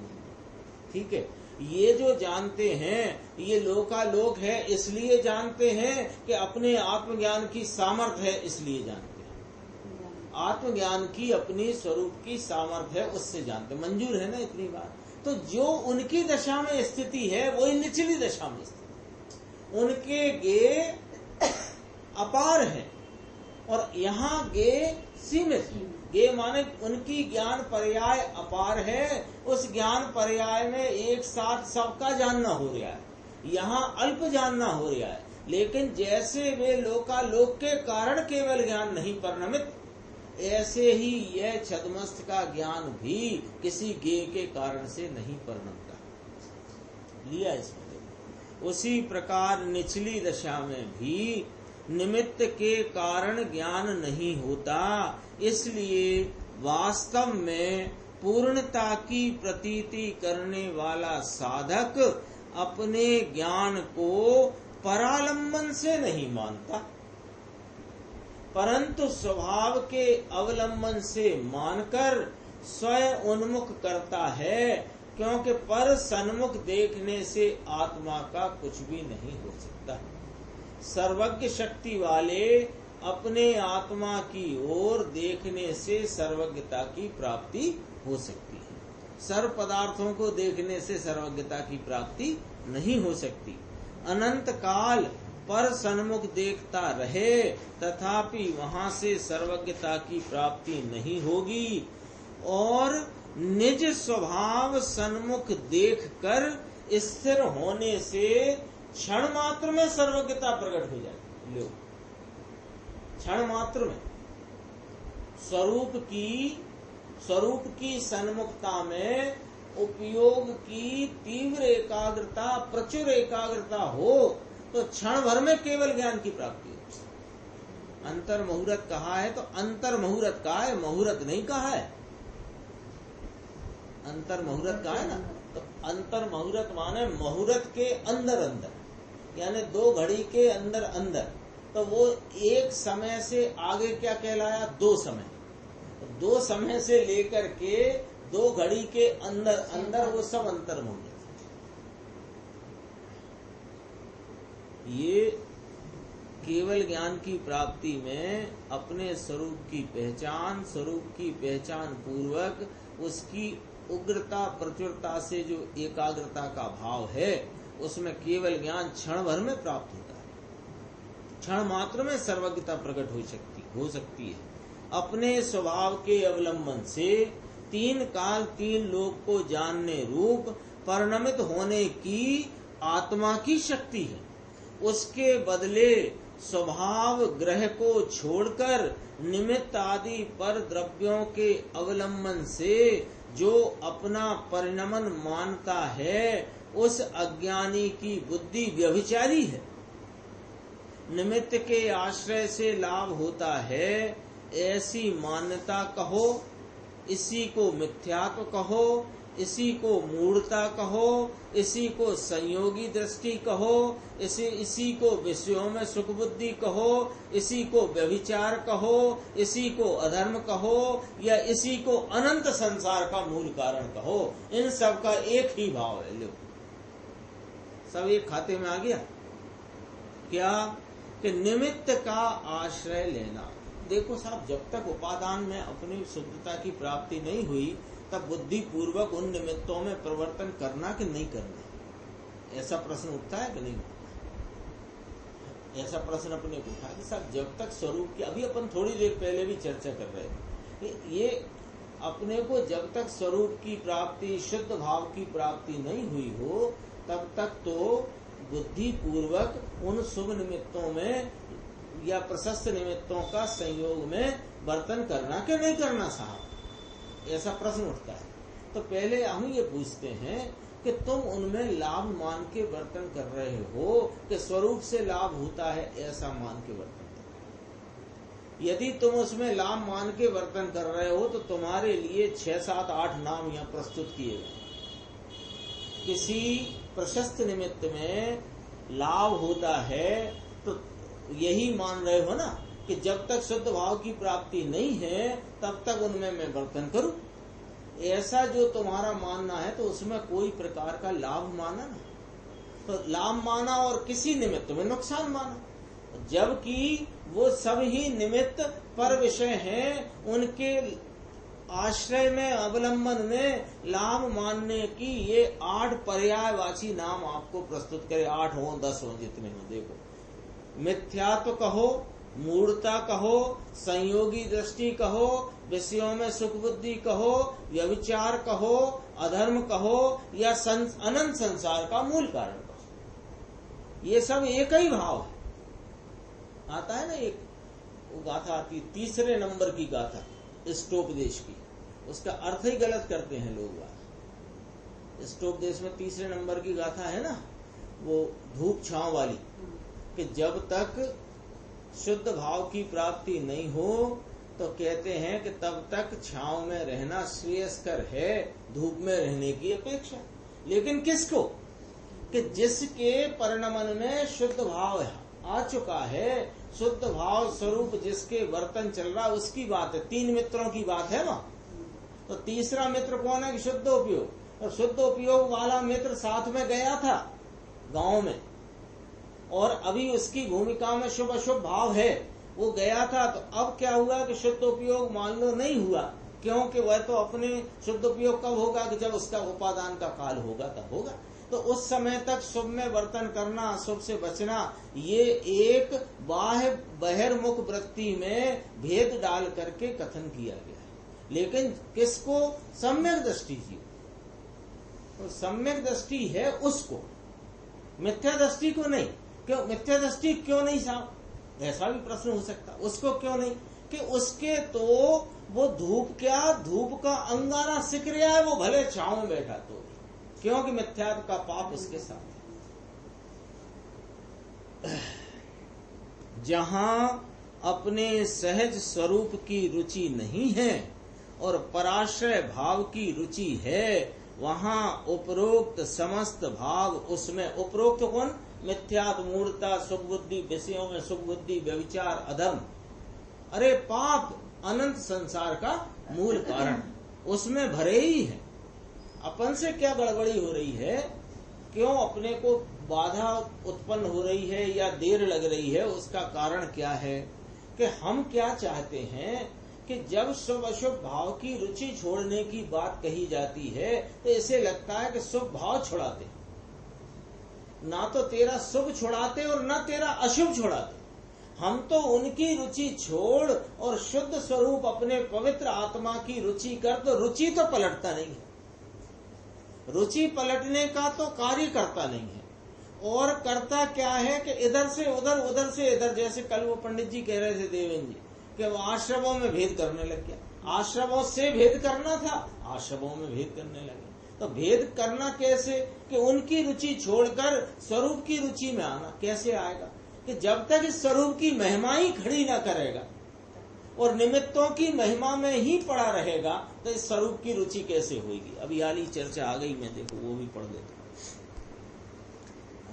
ठीक है? ये जो जानते हैं ये लोकालोक है, इसलिए जानते हैं कि अपने आत्मज्ञान की सामर्थ्य है, इसलिए जानते हैं। आत्मज्ञान की अपनी स्वरूप की सामर्थ्य है, उससे जानते, मंजूर है ना इतनी बात? तो जो उनकी दशा में स्थिति है वही निचली दशा में स्थिति, उनके गे अपार है और यहाँ गे सीमित। गे माने उनकी ज्ञान पर्याय अपार है, उस ज्ञान पर्याय में एक साथ सबका जानना हो रहा है, यहाँ अल्प जानना हो रहा है। लेकिन जैसे वे लोकालोक के कारण केवल ज्ञान नहीं परिणमित, ऐसे ही यह छद्मस्त का ज्ञान भी किसी गे के कारण से नहीं परिणमता। लिया इसमें। उसी प्रकार निचली दशा में भी निमित्त के कारण ज्ञान नहीं होता, इसलिए वास्तव में पूर्णता की प्रतीति करने वाला साधक अपने ज्ञान को परालंबन से नहीं मानता, परंतु स्वभाव के अवलंबन से मानकर स्वयं उन्मुख करता है, क्योंकि पर सन्मुख देखने से आत्मा का कुछ भी नहीं हो सकता। सर्वज्ञ शक्ति वाले अपने आत्मा की ओर देखने से सर्वज्ञता की प्राप्ति हो सकती है। सर्व पदार्थों को देखने से सर्वज्ञता की प्राप्ति नहीं हो सकती। अनंत काल पर सन्मुख देखता रहे तथापि वहां से सर्वज्ञता की प्राप्ति नहीं होगी, और निज स्वभाव सन्मुख देखकर स्थिर होने से क्षण मात्र में सर्वज्ञता प्रकट हो जाएगी। लो, क्षण मात्र में स्वरूप की सन्मुखता में उपयोग की तीव्र एकाग्रता, प्रचुर एकाग्रता हो तो क्षण भर में केवल ज्ञान की प्राप्ति हो। अंतर मुहूर्त कहा है तो अंतर मुहूर्त कहा है, मुहूर्त नहीं कहा है। अंतर मुहूर्त कहा है ना, तो अंतर मुहूर्त माने मुहूर्त के अंदर अंदर, यानी 2 घड़ी के अंदर अंदर। तो वो एक समय से आगे क्या कहलाया? 2 समय। 2 समय से लेकर के 2 घड़ी के अंदर अंदर वो सब अंतर मुहूर्त। ये केवल ज्ञान की प्राप्ति में अपने स्वरूप की पहचान पूर्वक उसकी उग्रता प्रचुरता से जो एकाग्रता का भाव है, उसमें केवल ज्ञान क्षण भर में प्राप्त होता है। क्षण मात्र में सर्वज्ञता प्रकट हो सकती है। अपने स्वभाव के अवलंबन से 3 काल 3 लोक को जानने रूप परिणमित होने की आत्मा की शक्ति है। उसके बदले स्वभाव ग्रह को छोड़कर निमित्त आदि पर द्रव्यों के अवलंबन से जो अपना परिणमन मानता है, उस अज्ञानी की बुद्धि व्यभिचारी है। निमित्त के आश्रय से लाभ होता है, ऐसी मान्यता कहो, इसी को मिथ्यात्व कहो, इसी को मूढ़ता कहो, इसी को संयोगी दृष्टि कहो, इसी को विषयों में सुख बुद्धि कहो, इसी को व्यभिचार कहो, इसी को अधर्म कहो, या इसी को अनंत संसार का मूल कारण कहो। इन सब का एक ही भाव है। लो, सब एक खाते में आ गया। क्या कि निमित्त का आश्रय लेना। देखो साहब, जब तक उपादान में अपनी शुद्धता की प्राप्ति नहीं हुई, तब बुद्धि पूर्वक उन निमित्तों में परिवर्तन करना कि नहीं करना, ऐसा प्रश्न उठता है कि नहीं? ऐसा प्रश्न अपने को उठा कि साहब, जब तक स्वरूप की, अभी अपन थोड़ी देर पहले भी चर्चा कर रहे थे, ये अपने को जब तक स्वरूप की प्राप्ति, शुद्ध भाव की प्राप्ति नहीं हुई हो, तब तक तो बुद्धि पूर्वक उन शुभ निमित्तों में या प्रशस्त निमित्तों का संयोग में वर्तन करना कि नहीं करना साहब, ऐसा प्रश्न उठता है। तो पहले हम ये पूछते हैं कि तुम उनमें लाभ मान के वर्तन कर रहे हो कि स्वरूप से लाभ होता है, ऐसा मान के वर्तन कर रहे हो? यदि तुम उसमें लाभ मान के वर्तन कर रहे हो तो तुम्हारे लिए 6, 7, 8 नाम यहाँ प्रस्तुत किए गए। किसी प्रशस्त निमित्त में लाभ होता है तो यही मान रहे हो ना कि जब तक शुद्ध भाव की प्राप्ति नहीं है तब तक उनमें मैं वर्तन करूं। ऐसा जो तुम्हारा मानना है तो उसमें कोई प्रकार का लाभ माना ना, तो लाभ माना और किसी निमित्त में नुकसान माना, जबकि वो सब ही निमित्त पर विषय हैं। उनके आश्रय में, अवलंबन में लाभ मानने की ये 8 पर्यायवाची नाम आपको प्रस्तुत करे। 8 हो 10 हो जितने हो, देखो, मिथ्यात्व कहो, मूढ़ता कहो, संयोगी दृष्टि कहो, विषयों में सुख बुद्धि कहो, व्यभिचार कहो, अधर्म कहो, या अनंत संसार का मूल कारण कहो, ये सब एक ही भाव है। आता है ना, एक गाथा आती, 3रे नंबर की गाथा इष्टोपदेश की, उसका अर्थ ही गलत करते हैं लोग। इष्टोपदेश में 3रे नंबर की गाथा है ना, वो धूप छांव वाली, कि जब तक शुद्ध भाव की प्राप्ति नहीं हो तो कहते हैं कि तब तक छांव में रहना श्रेयस्कर है धूप में रहने की अपेक्षा। लेकिन किसको? कि जिसके परिणमन में शुद्ध भाव आ चुका है, शुद्ध भाव स्वरूप जिसके वर्तन चल रहा, उसकी बात है। 3 मित्रों की बात है वहां। तो तीसरा मित्र कौन है कि शुद्ध उपयोग, और शुद्ध उपयोग वाला मित्र साथ में गया था गांव में, और अभी उसकी भूमिका में शुभ अशुभ भाव है, वो गया था, तो अब क्या हुआ कि शुद्ध उपयोग मान लो नहीं हुआ, क्योंकि वह तो अपने शुद्ध उपयोग कब होगा कि जब उसका उपादान का काल होगा, तब होगा। तो उस समय तक शुभ में वर्तन करना, अशुभ से बचना, ये एक बाह्य बहिर्मुख वृत्ति में भेद डाल करके कथन किया गया है। लेकिन किसको? सम्यक दृष्टि की। तो सम्यक दृष्टि है उसको, मिथ्या दृष्टि को नहीं। क्यों मिथ्या दृष्टि क्यों नहीं साहब? ऐसा भी प्रश्न हो सकता, उसको क्यों नहीं? कि उसके तो वो धूप का अंगारा सिक रहा है, वो भले छांव में बैठा तो, क्योंकि मिथ्यात्व का पाप उसके साथ है। जहां अपने सहज स्वरूप की रुचि नहीं है और पराश्रय भाव की रुचि है, वहां उपरोक्त समस्त भाव उसमें, उपरोक्त कौन? मिथ्यात्व, मूढ़ता, सुखबुद्धि, विषयों में सुखबुद्धि, व्यभिचार, अधर्म, अरे पाप अनंत संसार का मूल कारण उसमें भरे ही है। अपन से क्या गड़बड़ी हो रही है, क्यों अपने को बाधा उत्पन्न हो रही है या देर लग रही है, उसका कारण क्या है कि हम क्या चाहते हैं कि जब शुभ अशुभ भाव की रुचि छोड़ने की बात कही जाती है तो इसे लगता है कि शुभ भाव छुड़ाते, ना तो तेरा शुभ छुड़ाते और ना तेरा अशुभ छुड़ाते। हम तो उनकी रुचि छोड़ और शुद्ध स्वरूप अपने पवित्र आत्मा की रुचि कर, तो रुचि तो पलटता नहीं है। रुचि पलटने का तो कार्य करता नहीं है, और करता क्या है कि इधर से उधर, उधर से इधर। जैसे कल वो पंडित जी कह रहे थे, देवेंद्र जी, कि वो आश्रमों में भेद करने लग गया। आश्रमों से भेद करना था, आश्रमों में भेद करने लगे। तो भेद करना कैसे? कि उनकी रुचि छोड़कर स्वरूप की रुचि में आना। कैसे आएगा? कि जब तक इस स्वरूप की महिमा ही खड़ी ना करेगा और निमित्तों की महिमा में ही पड़ा रहेगा, तो इस स्वरूप की रुचि कैसे होगी? अभी हाल ही चर्चा आ गई, मैं देखो वो भी पढ़ लेता हूँ,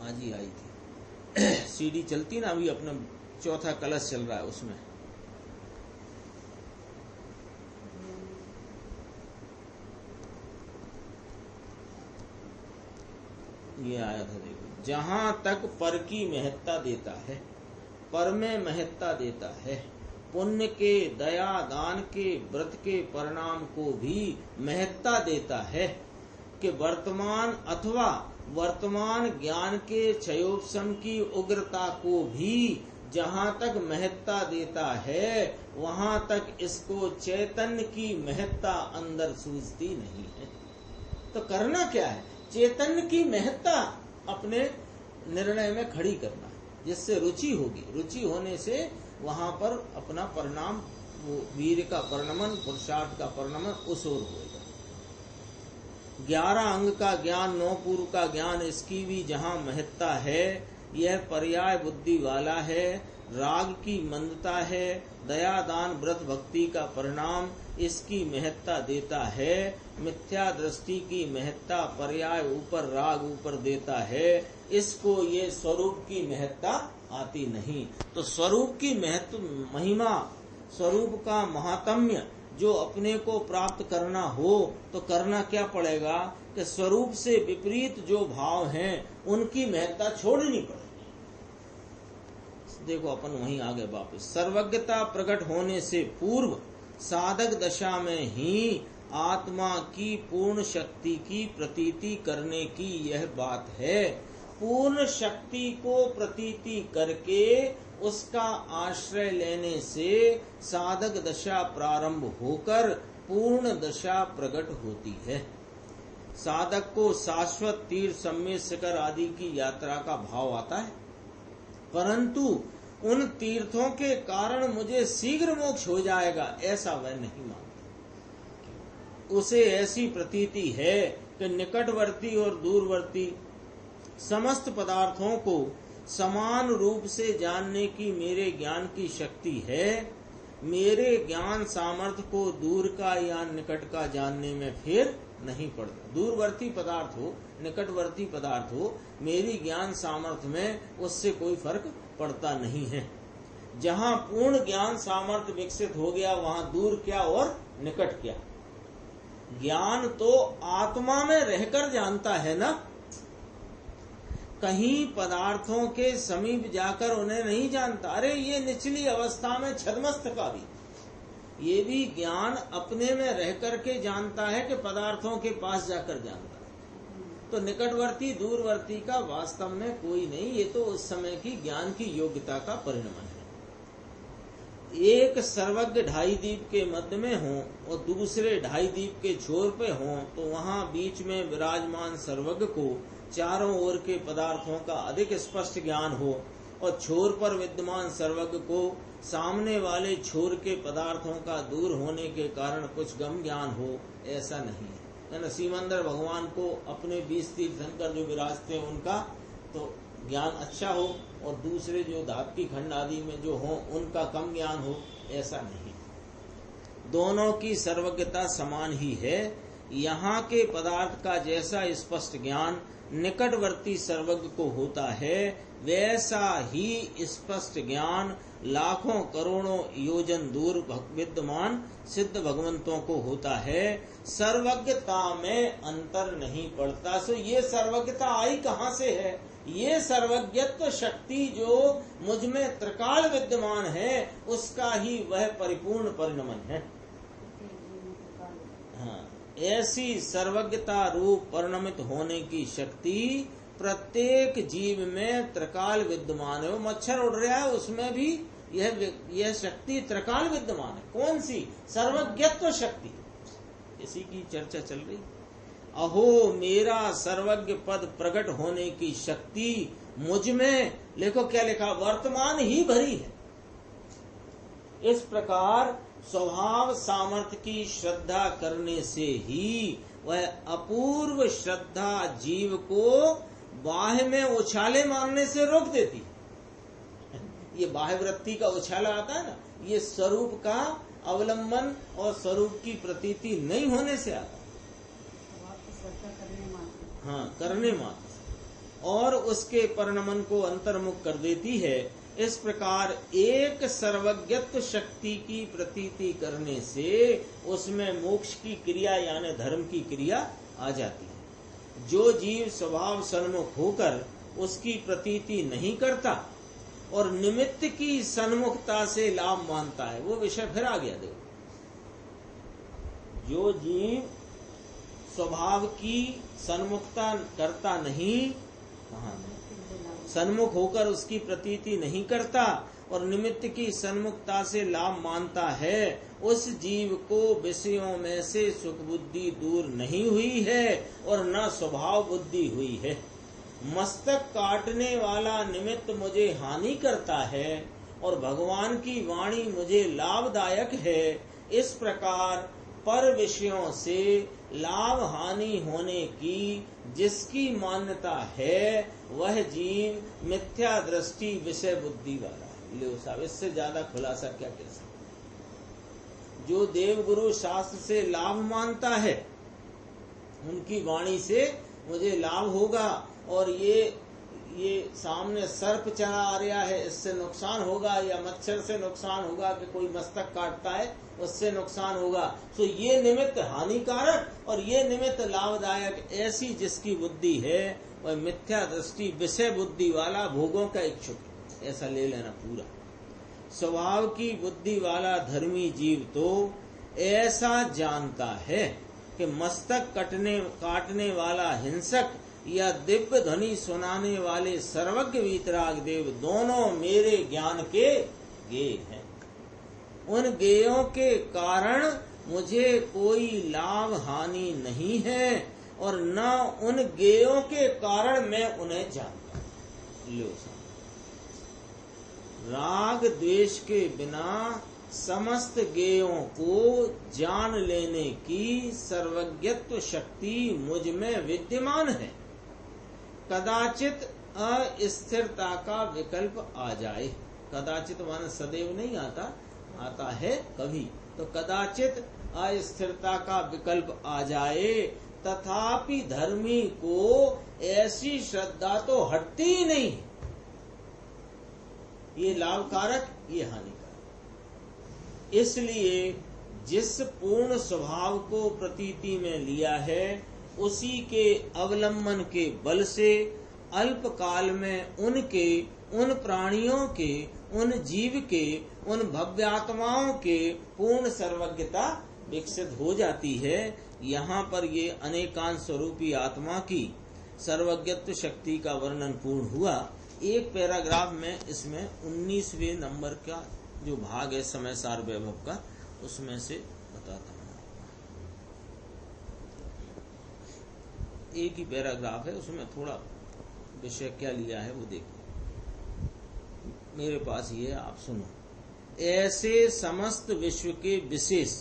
आज ही आई थी। सीडी चलती ना, अभी अपना चौथा कलश चल रहा है, उसमें ये आया था, देखो। जहां तक पर की महत्ता देता है, पर में महत्ता देता है, पुण्य के, दया, दान के, व्रत के परिणाम को भी महत्ता देता है, कि वर्तमान अथवा वर्तमान ज्ञान के क्षयोपशम की उग्रता को भी जहां तक महत्ता देता है, वहां तक इसको चैतन्य की महत्ता अंदर सूझती नहीं है। तो करना क्या है? चैतन्य की महत्ता अपने निर्णय में खड़ी करना है, जिससे रुचि होगी। रुचि होने से वहां पर अपना परिणाम, वो वीर का परिणमन, पुरुषार्थ का परिणमन उस ओर होगा। 11 अंग का ज्ञान, 9 पूर्व का ज्ञान, इसकी भी जहां महत्ता है, यह पर्याय बुद्धि वाला है। राग की मंदता है, दया, दान, व्रत, भक्ति का परिणाम इसकी महत्ता देता है। मिथ्या दृष्टि की महत्ता पर्याय ऊपर, राग ऊपर देता है, इसको ये स्वरूप की महत्ता आती नहीं। तो स्वरूप की महत्व, महिमा, स्वरूप का महात्म्य जो अपने को प्राप्त करना हो, तो करना क्या पड़ेगा कि स्वरूप से विपरीत जो भाव हैं उनकी महत्ता छोड़नी पड़ेगी। देखो अपन वहीं आगे वापस, सर्वज्ञता प्रकट होने से पूर्व साधक दशा में ही आत्मा की पूर्ण शक्ति की प्रतीति करने की यह बात है। पूर्ण शक्ति को प्रतीति करके उसका आश्रय लेने से साधक दशा प्रारंभ होकर पूर्ण दशा प्रकट होती है। साधक को शाश्वत तीर्थ, सम्मेद, शिखर आदि की यात्रा का भाव आता है, परंतु उन तीर्थों के कारण मुझे शीघ्र मोक्ष हो जाएगा, ऐसा वह नहीं मानता। उसे ऐसी प्रतीति है कि निकटवर्ती और दूरवर्ती समस्त पदार्थों को समान रूप से जानने की मेरे ज्ञान की शक्ति है। मेरे ज्ञान सामर्थ्य को दूर का या निकट का जानने में फेर नहीं पड़ता। दूरवर्ती पदार्थ हो, निकटवर्ती पदार्थ हो, मेरी ज्ञान सामर्थ्य में उससे कोई फर्क पड़ता नहीं है। जहाँ पूर्ण ज्ञान सामर्थ्य विकसित हो गया, वहाँ दूर क्या और निकट क्या। ज्ञान तो आत्मा में रहकर जानता है ना। कहीं पदार्थों के समीप जाकर उन्हें नहीं जानता। अरे ये निचली अवस्था में छद्मस्त का भी ये भी ज्ञान अपने में रह करके जानता है कि पदार्थों के पास जाकर जानता है। तो निकटवर्ती दूरवर्ती का वास्तव में कोई नहीं, ये तो उस समय की ज्ञान की योग्यता का परिणाम है। एक सर्वज्ञ ढाई द्वीप के मध्य में हो और दूसरे ढाई द्वीप के छोर पे हो, तो वहां बीच में विराजमान सर्वज्ञ को चारों ओर के पदार्थों का अधिक स्पष्ट ज्ञान हो और छोर पर विद्यमान सर्वज्ञ को सामने वाले छोर के पदार्थों का दूर होने के कारण कुछ गम ज्ञान हो, ऐसा नहीं है। सीमंदर भगवान को अपने 20 तीर्थंकर जो विराजते हैं उनका तो ज्ञान अच्छा हो और दूसरे जो धात्विक खंड आदि में जो हो उनका कम ज्ञान हो, ऐसा नहीं। दोनों की सर्वज्ञता समान ही है। यहाँ के पदार्थ का जैसा स्पष्ट ज्ञान निकटवर्ती सर्वज्ञ को होता है, वैसा ही स्पष्ट ज्ञान लाखों करोड़ों योजन दूर विद्यमान सिद्ध भगवंतों को होता है। सर्वज्ञता में अंतर नहीं पड़ता। सो ये सर्वज्ञता आई कहाँ से है? ये सर्वज्ञत्व शक्ति जो मुझ में त्रिकाल विद्यमान है उसका ही वह परिपूर्ण परिणमन है। हाँ, ऐसी सर्वज्ञता रूप परिणमित होने की शक्ति प्रत्येक जीव में त्रिकाल विद्यमान है। वो मच्छर उड़ रहा है उसमें भी यह शक्ति त्रिकाल विद्यमान है। कौन सी? सर्वज्ञत्व शक्ति। इसी की चर्चा चल रही। अहो मेरा सर्वज्ञ पद प्रकट होने की शक्ति मुझ में, देखो क्या लिखा, वर्तमान ही भरी है। इस प्रकार स्वभाव सामर्थ्य की श्रद्धा करने से ही वह अपूर्व श्रद्धा जीव को बाह्य में उछाले मारने से रोक देती। ये बाह्य वृत्ति का उछाला आता है ना, ये स्वरूप का अवलंबन और स्वरूप की प्रतीति नहीं होने से आता। हाँ, करने मात्र और उसके परिणमन को अंतर्मुख कर देती है। इस प्रकार एक सर्वज्ञत्व शक्ति की प्रतीति करने से उसमें मोक्ष की क्रिया यानी धर्म की क्रिया आ जाती है। जो जीव स्वभाव सन्मुख होकर उसकी प्रतीति नहीं करता और निमित्त की सन्मुखता से लाभ मानता है, वो विषय फिर आ गया। देखो, जो जीव स्वभाव की सन्मुखता करता नहीं, सन्मुख होकर उसकी प्रतीति नहीं करता और निमित्त की सन्मुखता से लाभ मानता है, उस जीव को विषयों में से सुख बुद्धि दूर नहीं हुई है और न स्वभाव बुद्धि हुई है। मस्तक काटने वाला निमित्त मुझे हानि करता है और भगवान की वाणी मुझे लाभदायक है। इस प्रकार पर विषयों से लाभ हानि होने की जिसकी मान्यता है वह जीव मिथ्या दृष्टि विषय बुद्धि वाला है। लो साहब, इससे ज्यादा खुलासा क्या कह सकते। जो देवगुरु शास्त्र से लाभ मानता है, उनकी वाणी से मुझे लाभ होगा और ये सामने सर्प चला आ रहा है इससे नुकसान होगा, या मच्छर से नुकसान होगा कि कोई मस्तक काटता है उससे नुकसान होगा, तो ये निमित्त हानिकारक और ये निमित्त लाभदायक, ऐसी जिसकी बुद्धि है वह मिथ्या दृष्टि विषय बुद्धि वाला, भोगों का इच्छुक, ऐसा ले लेना पूरा। स्वभाव की बुद्धि वाला धर्मी जीव तो ऐसा जानता है कि मस्तक काटने वाला हिंसक या दिव्य ध्वनि सुनाने वाले सर्वज्ञ वीतराग देव दोनों मेरे ज्ञान के गेय हैं। उन गेयों के कारण मुझे कोई लाभ हानि नहीं है और न उन गेयों के कारण मैं उन्हें जानता। लो, राग द्वेष के बिना समस्त गेयों को जान लेने की सर्वज्ञत्व शक्ति मुझ में विद्यमान है। कदाचित अस्थिरता का विकल्प आ जाए, कदाचित माने सदैव नहीं आता, आता है कभी, तो कदाचित अस्थिरता का विकल्प आ जाए, तथापि धर्मी को ऐसी श्रद्धा तो हटती ही नहीं। ये लाभकारक, ये हानिकारक। इसलिए जिस पूर्ण स्वभाव को प्रतीति में लिया है उसी के अवलंबन के बल से अल्प काल में उनके, उन प्राणियों के, उन जीव के, उन भव्यात्माओं के पूर्ण सर्वज्ञता विकसित हो जाती है। यहाँ पर ये अनेकांश स्वरूपी आत्मा की सर्वज्ञत्व शक्ति का वर्णन पूर्ण हुआ। एक पैराग्राफ में इसमें 19वें नंबर का जो भाग है समय सार वैभव का, उसमें से बताता हूँ। एक ही पैराग्राफ है, उसमें थोड़ा विषय क्या लिया है वो देखो। मेरे पास ये है, आप सुनो। ऐसे समस्त विश्व के विशेष,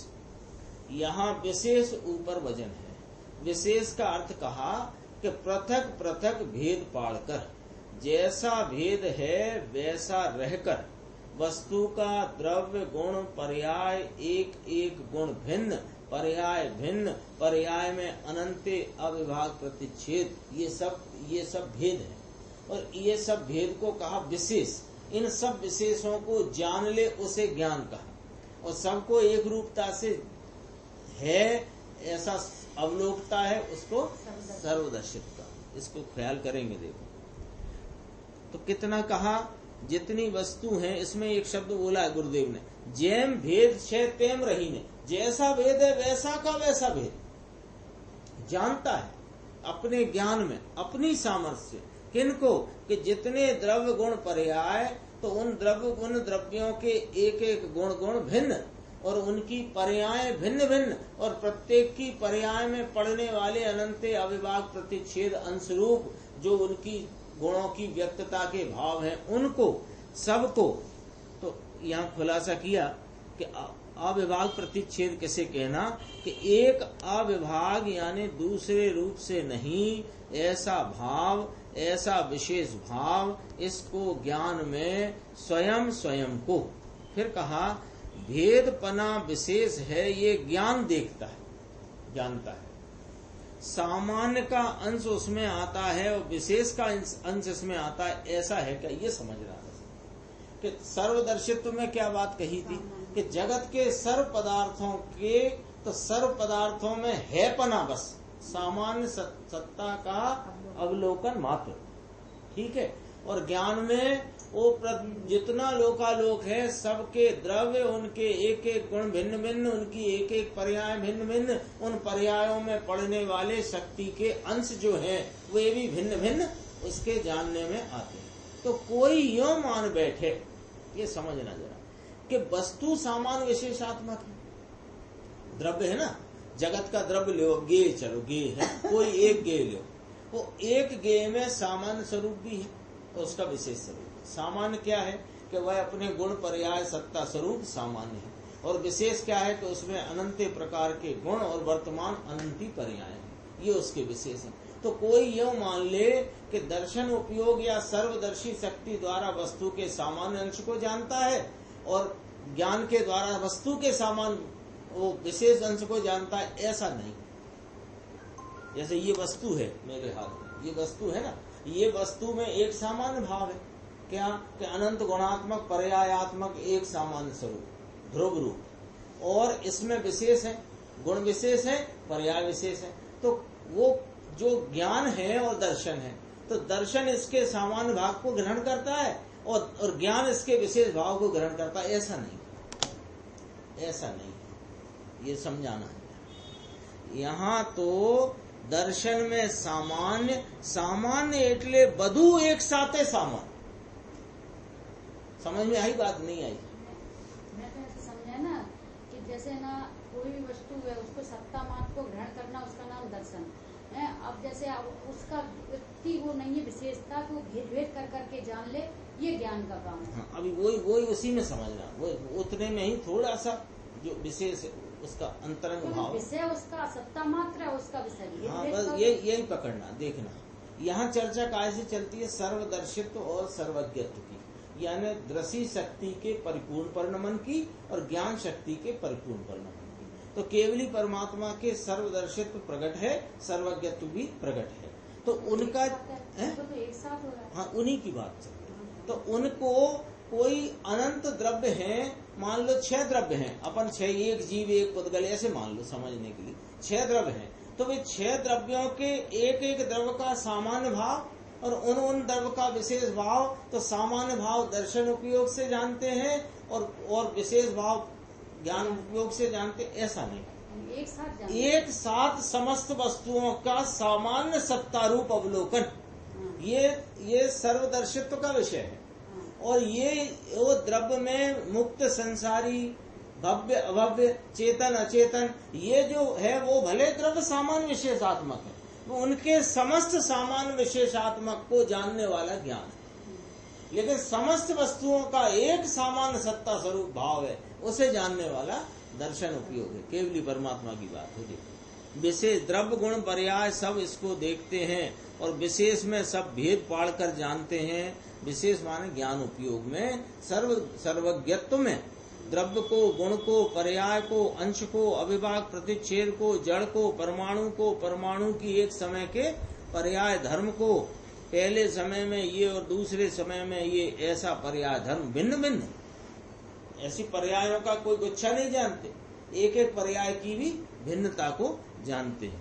यहाँ विशेष ऊपर वजन है। विशेष का अर्थ कहा कि पृथक पृथक भेद पाड़कर, जैसा भेद है वैसा रहकर वस्तु का द्रव्य गुण पर्याय एक एक गुण भिन्न, पर्याय भिन्न, पर्याय में अनंते अविभाग प्रतिच्छेद, ये सब भेद है। और ये सब भेद को कहा विशेष। इन सब विशेषों को जान ले उसे ज्ञान कहा। और सबको एक रूपता से है ऐसा अवलोकता है उसको सर्वदर्शित का। इसको ख्याल करेंगे। देखो तो कितना कहा, जितनी वस्तु है, इसमें एक शब्द बोला है गुरुदेव ने, जैम भेद छे तेम रही ने। जैसा भेद है वैसा का वैसा भेद जानता है अपने ज्ञान में, अपनी सामर्थ्य से। किनको? कि जितने द्रव्य गुण पर्याय, तो उन द्रव्यों के एक एक गुण भिन्न और उनकी पर्याय भिन्न भिन्न, और प्रत्येक की पर्याय में पड़ने वाले अनंते अविभाग प्रतिच्छेद अंशरूप जो उनकी गुणों की व्यक्तता के भाव हैं, उनको सबको। तो यहाँ खुलासा किया कि अविभाग प्रतिच्छेद कैसे कहना, कि एक अविभाग यानी दूसरे रूप से नहीं, ऐसा भाव, ऐसा विशेष भाव, इसको ज्ञान में स्वयं स्वयं को। फिर कहा भेदपना विशेष है, ये ज्ञान देखता है, जानता है। सामान्य का अंश उसमें आता है और विशेष का अंश इसमें आता है, ऐसा है क्या, ये समझना है। कि सर्वदर्शित्व में क्या बात कही थी कि जगत के सर्व पदार्थों के, तो सर्व पदार्थों में है पना, बस सामान्य सत्ता का अवलोकन मात्र, ठीक है। और ज्ञान में वो जितना लोकालोक है, सबके द्रव्य, उनके एक एक गुण भिन्न भिन्न, उनकी एक एक पर्याय भिन्न भिन्न, उन पर्यायों में पड़ने वाले शक्ति के अंश जो हैं वे भी भिन्न भिन्न उसके जानने में आते हैं। तो कोई यो मान बैठे, ये समझना जरा, कि वस्तु सामान्य विशेषात्मक है। द्रव्य है ना, जगत का द्रव्य लो, गे चलो, गे है, कोई एक गे लो, वो एक गे में सामान्य स्वरूप भी है तो उसका विशेष स्वरूप। सामान्य क्या है कि वह अपने गुण पर्याय सत्ता स्वरूप सामान्य है, और विशेष क्या है कि उसमें अनंत प्रकार के गुण और वर्तमान अनंती पर्याय है, ये उसके विशेष है। तो कोई यह मान ले कि दर्शन उपयोग या सर्वदर्शी शक्ति द्वारा वस्तु के सामान्य अंश को जानता है, और ज्ञान के द्वारा वस्तु के सामान्य वो विशेष अंश को जानता है, ऐसा नहीं। जैसे ये वस्तु है मेरे हाथ में, ये वस्तु है ना, ये वस्तु में एक सामान्य भाव है, क्या कि अनंत गुणात्मक पर्यायात्मक एक सामान्य स्वरूप ध्रुव रूप, और इसमें विशेष है, गुण विशेष है, पर्याय विशेष है। तो वो जो ज्ञान है और दर्शन है, तो दर्शन इसके सामान्य भाग को ग्रहण करता है और ज्ञान इसके विशेष भाव को ग्रहण करता है, ऐसा नहीं, ऐसा नहीं, ये समझाना है। यहाँ तो दर्शन में सामान्य एटले बधु एक साथे सामान्य। समझ में आई बात? नहीं आई? मैं तो ऐसे समझा ना कि जैसे ना कोई भी वस्तु है उसको सत्ता मात्र को ग्रहण करना, उसका नाम दर्शन है। अब जैसे उसका व्यक्ति वो नहीं है विशेषता, तो भेद कर करके जान ले, ये ज्ञान का काम है। अभी वही उसी में समझना, वो उतने में ही थोड़ा सा जो विशेष उसका अंतरंग भाव, विषय उसका सत्ता मात्र है, उसका विषय। हाँ, बस यही पकड़ना, देखना। यहाँ चर्चा कैसे चलती है, सर्वदर्शित्व और सर्वज्ञत्व की, यानी दृष्टि शक्ति के परिपूर्ण परिणमन की और ज्ञान शक्ति के परिपूर्ण परिणमन की। तो केवली परमात्मा के सर्वदर्शित्व प्रकट है, सर्वज्ञत्व भी प्रकट है। तो उनका तो एक साथ हो रहा है। हाँ, उन्हीं की बात चल रही है। तो उनको कोई अनंत द्रव्य है, मान लो 6 द्रव्य हैं, अपन 6, एक जीव एक पुद्गल, ऐसे मान लो समझने के लिए 6 द्रव्य हैं। तो वे 6 द्रव्यों के एक एक द्रव्य का सामान्य भाव और उन द्रव्य का विशेष भाव तो सामान्य भाव दर्शन उपयोग से जानते हैं और विशेष भाव ज्ञान उपयोग से जानते, ऐसा नहीं। एक साथ समस्त वस्तुओं का सामान्य सत्ता रूप अवलोकन, ये सर्वदर्शित्व का विषय है। और ये वो द्रव्य में मुक्त, संसारी, भव्य, अभव्य, चेतन, अचेतन, ये जो है वो भले द्रव्य सामान्य विशेषात्मक है, वो उनके समस्त सामान्य विशेषात्मक को जानने वाला ज्ञान है। लेकिन समस्त वस्तुओं का एक सामान्य सत्ता स्वरूप भाव है, उसे जानने वाला दर्शन उपयोग है। केवली परमात्मा की बात है। विशेष द्रव्य गुण पर्याय सब इसको देखते हैं और विशेष में सब भेद पाड़ कर जानते हैं। विशेष माने ज्ञान उपयोग में, सर्वज्ञत्व में द्रव्य को, गुण को, पर्याय को, अंश को, अविभाग प्रतिच्छेद को, जड़ को, परमाणु को, परमाणु की एक समय के पर्याय धर्म को, पहले समय में ये और दूसरे समय में ये, ऐसा पर्याय धर्म भिन्न भिन्न, ऐसी पर्यायों का कोई गुच्छा नहीं जानते, एक एक पर्याय की भी भिन्नता को जानते हैं।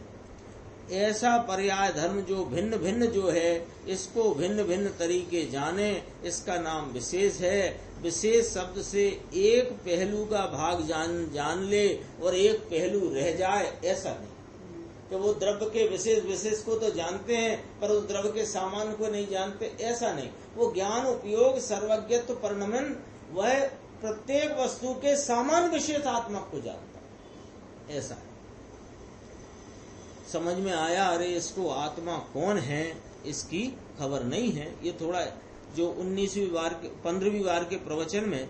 ऐसा पर्याय धर्म जो भिन्न भिन्न जो है, इसको भिन्न भिन्न तरीके जाने, इसका नाम विशेष है। विशेष शब्द से एक पहलू का भाग जान ले और एक पहलू रह जाए, ऐसा नहीं कि वो द्रव्य के विशेष को तो जानते हैं पर उस द्रव्य के सामान्य को नहीं जानते, ऐसा नहीं। वो ज्ञान उपयोग सर्वज्ञत्व परिणमन, वह प्रत्येक वस्तु के सामान्य विशेषात्मक को जानता है, ऐसा है। समझ में आया? अरे इसको आत्मा कौन है इसकी खबर नहीं है। ये थोड़ा जो 15वीं बार के प्रवचन में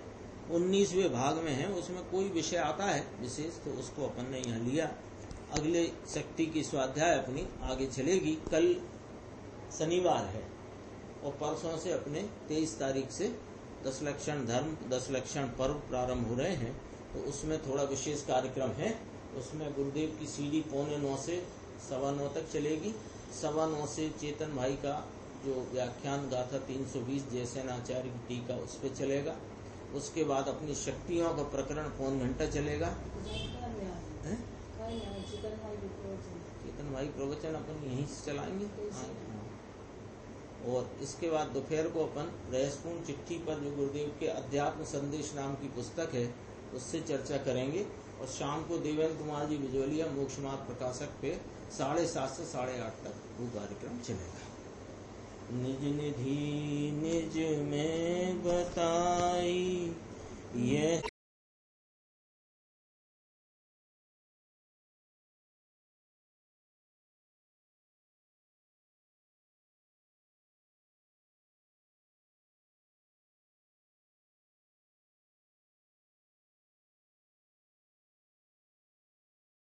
19वें भाग में है, उसमें कोई विषय आता है विशेष, तो उसको अपन ने यहाँ लिया। अगले शक्ति की स्वाध्याय अपनी आगे चलेगी। कल शनिवार है और परसों से अपने 23 तारीख से 10 लक्षण धर्म, 10 लक्षण पर्व प्रारंभ हो रहे हैं, तो उसमें थोड़ा विशेष कार्यक्रम है। उसमें गुरुदेव की सीडी 8:45 से 9:15 तक चलेगी। 9:15 से चेतन भाई का जो व्याख्यान गाथा 320 जयसेनाचार्य की टीका, उस पर चलेगा। उसके बाद अपनी शक्तियों का प्रकरण 1 घंटा चलेगा। चेतन भाई प्रवचन अपन यहीं से चलाएंगे। और इसके बाद दोपहर को अपन रहस्यपूर्ण चिट्ठी पर जो गुरुदेव के अध्यात्म संदेश नाम की पुस्तक है, उससे चर्चा करेंगे। और शाम को देवेंद्र कुमार जी बिजोलिया मोक्ष मार्ग प्रकाशक पे 7:30 से 8:30 तक वो कार्यक्रम चलेगा। निज निधि निज में बताई ये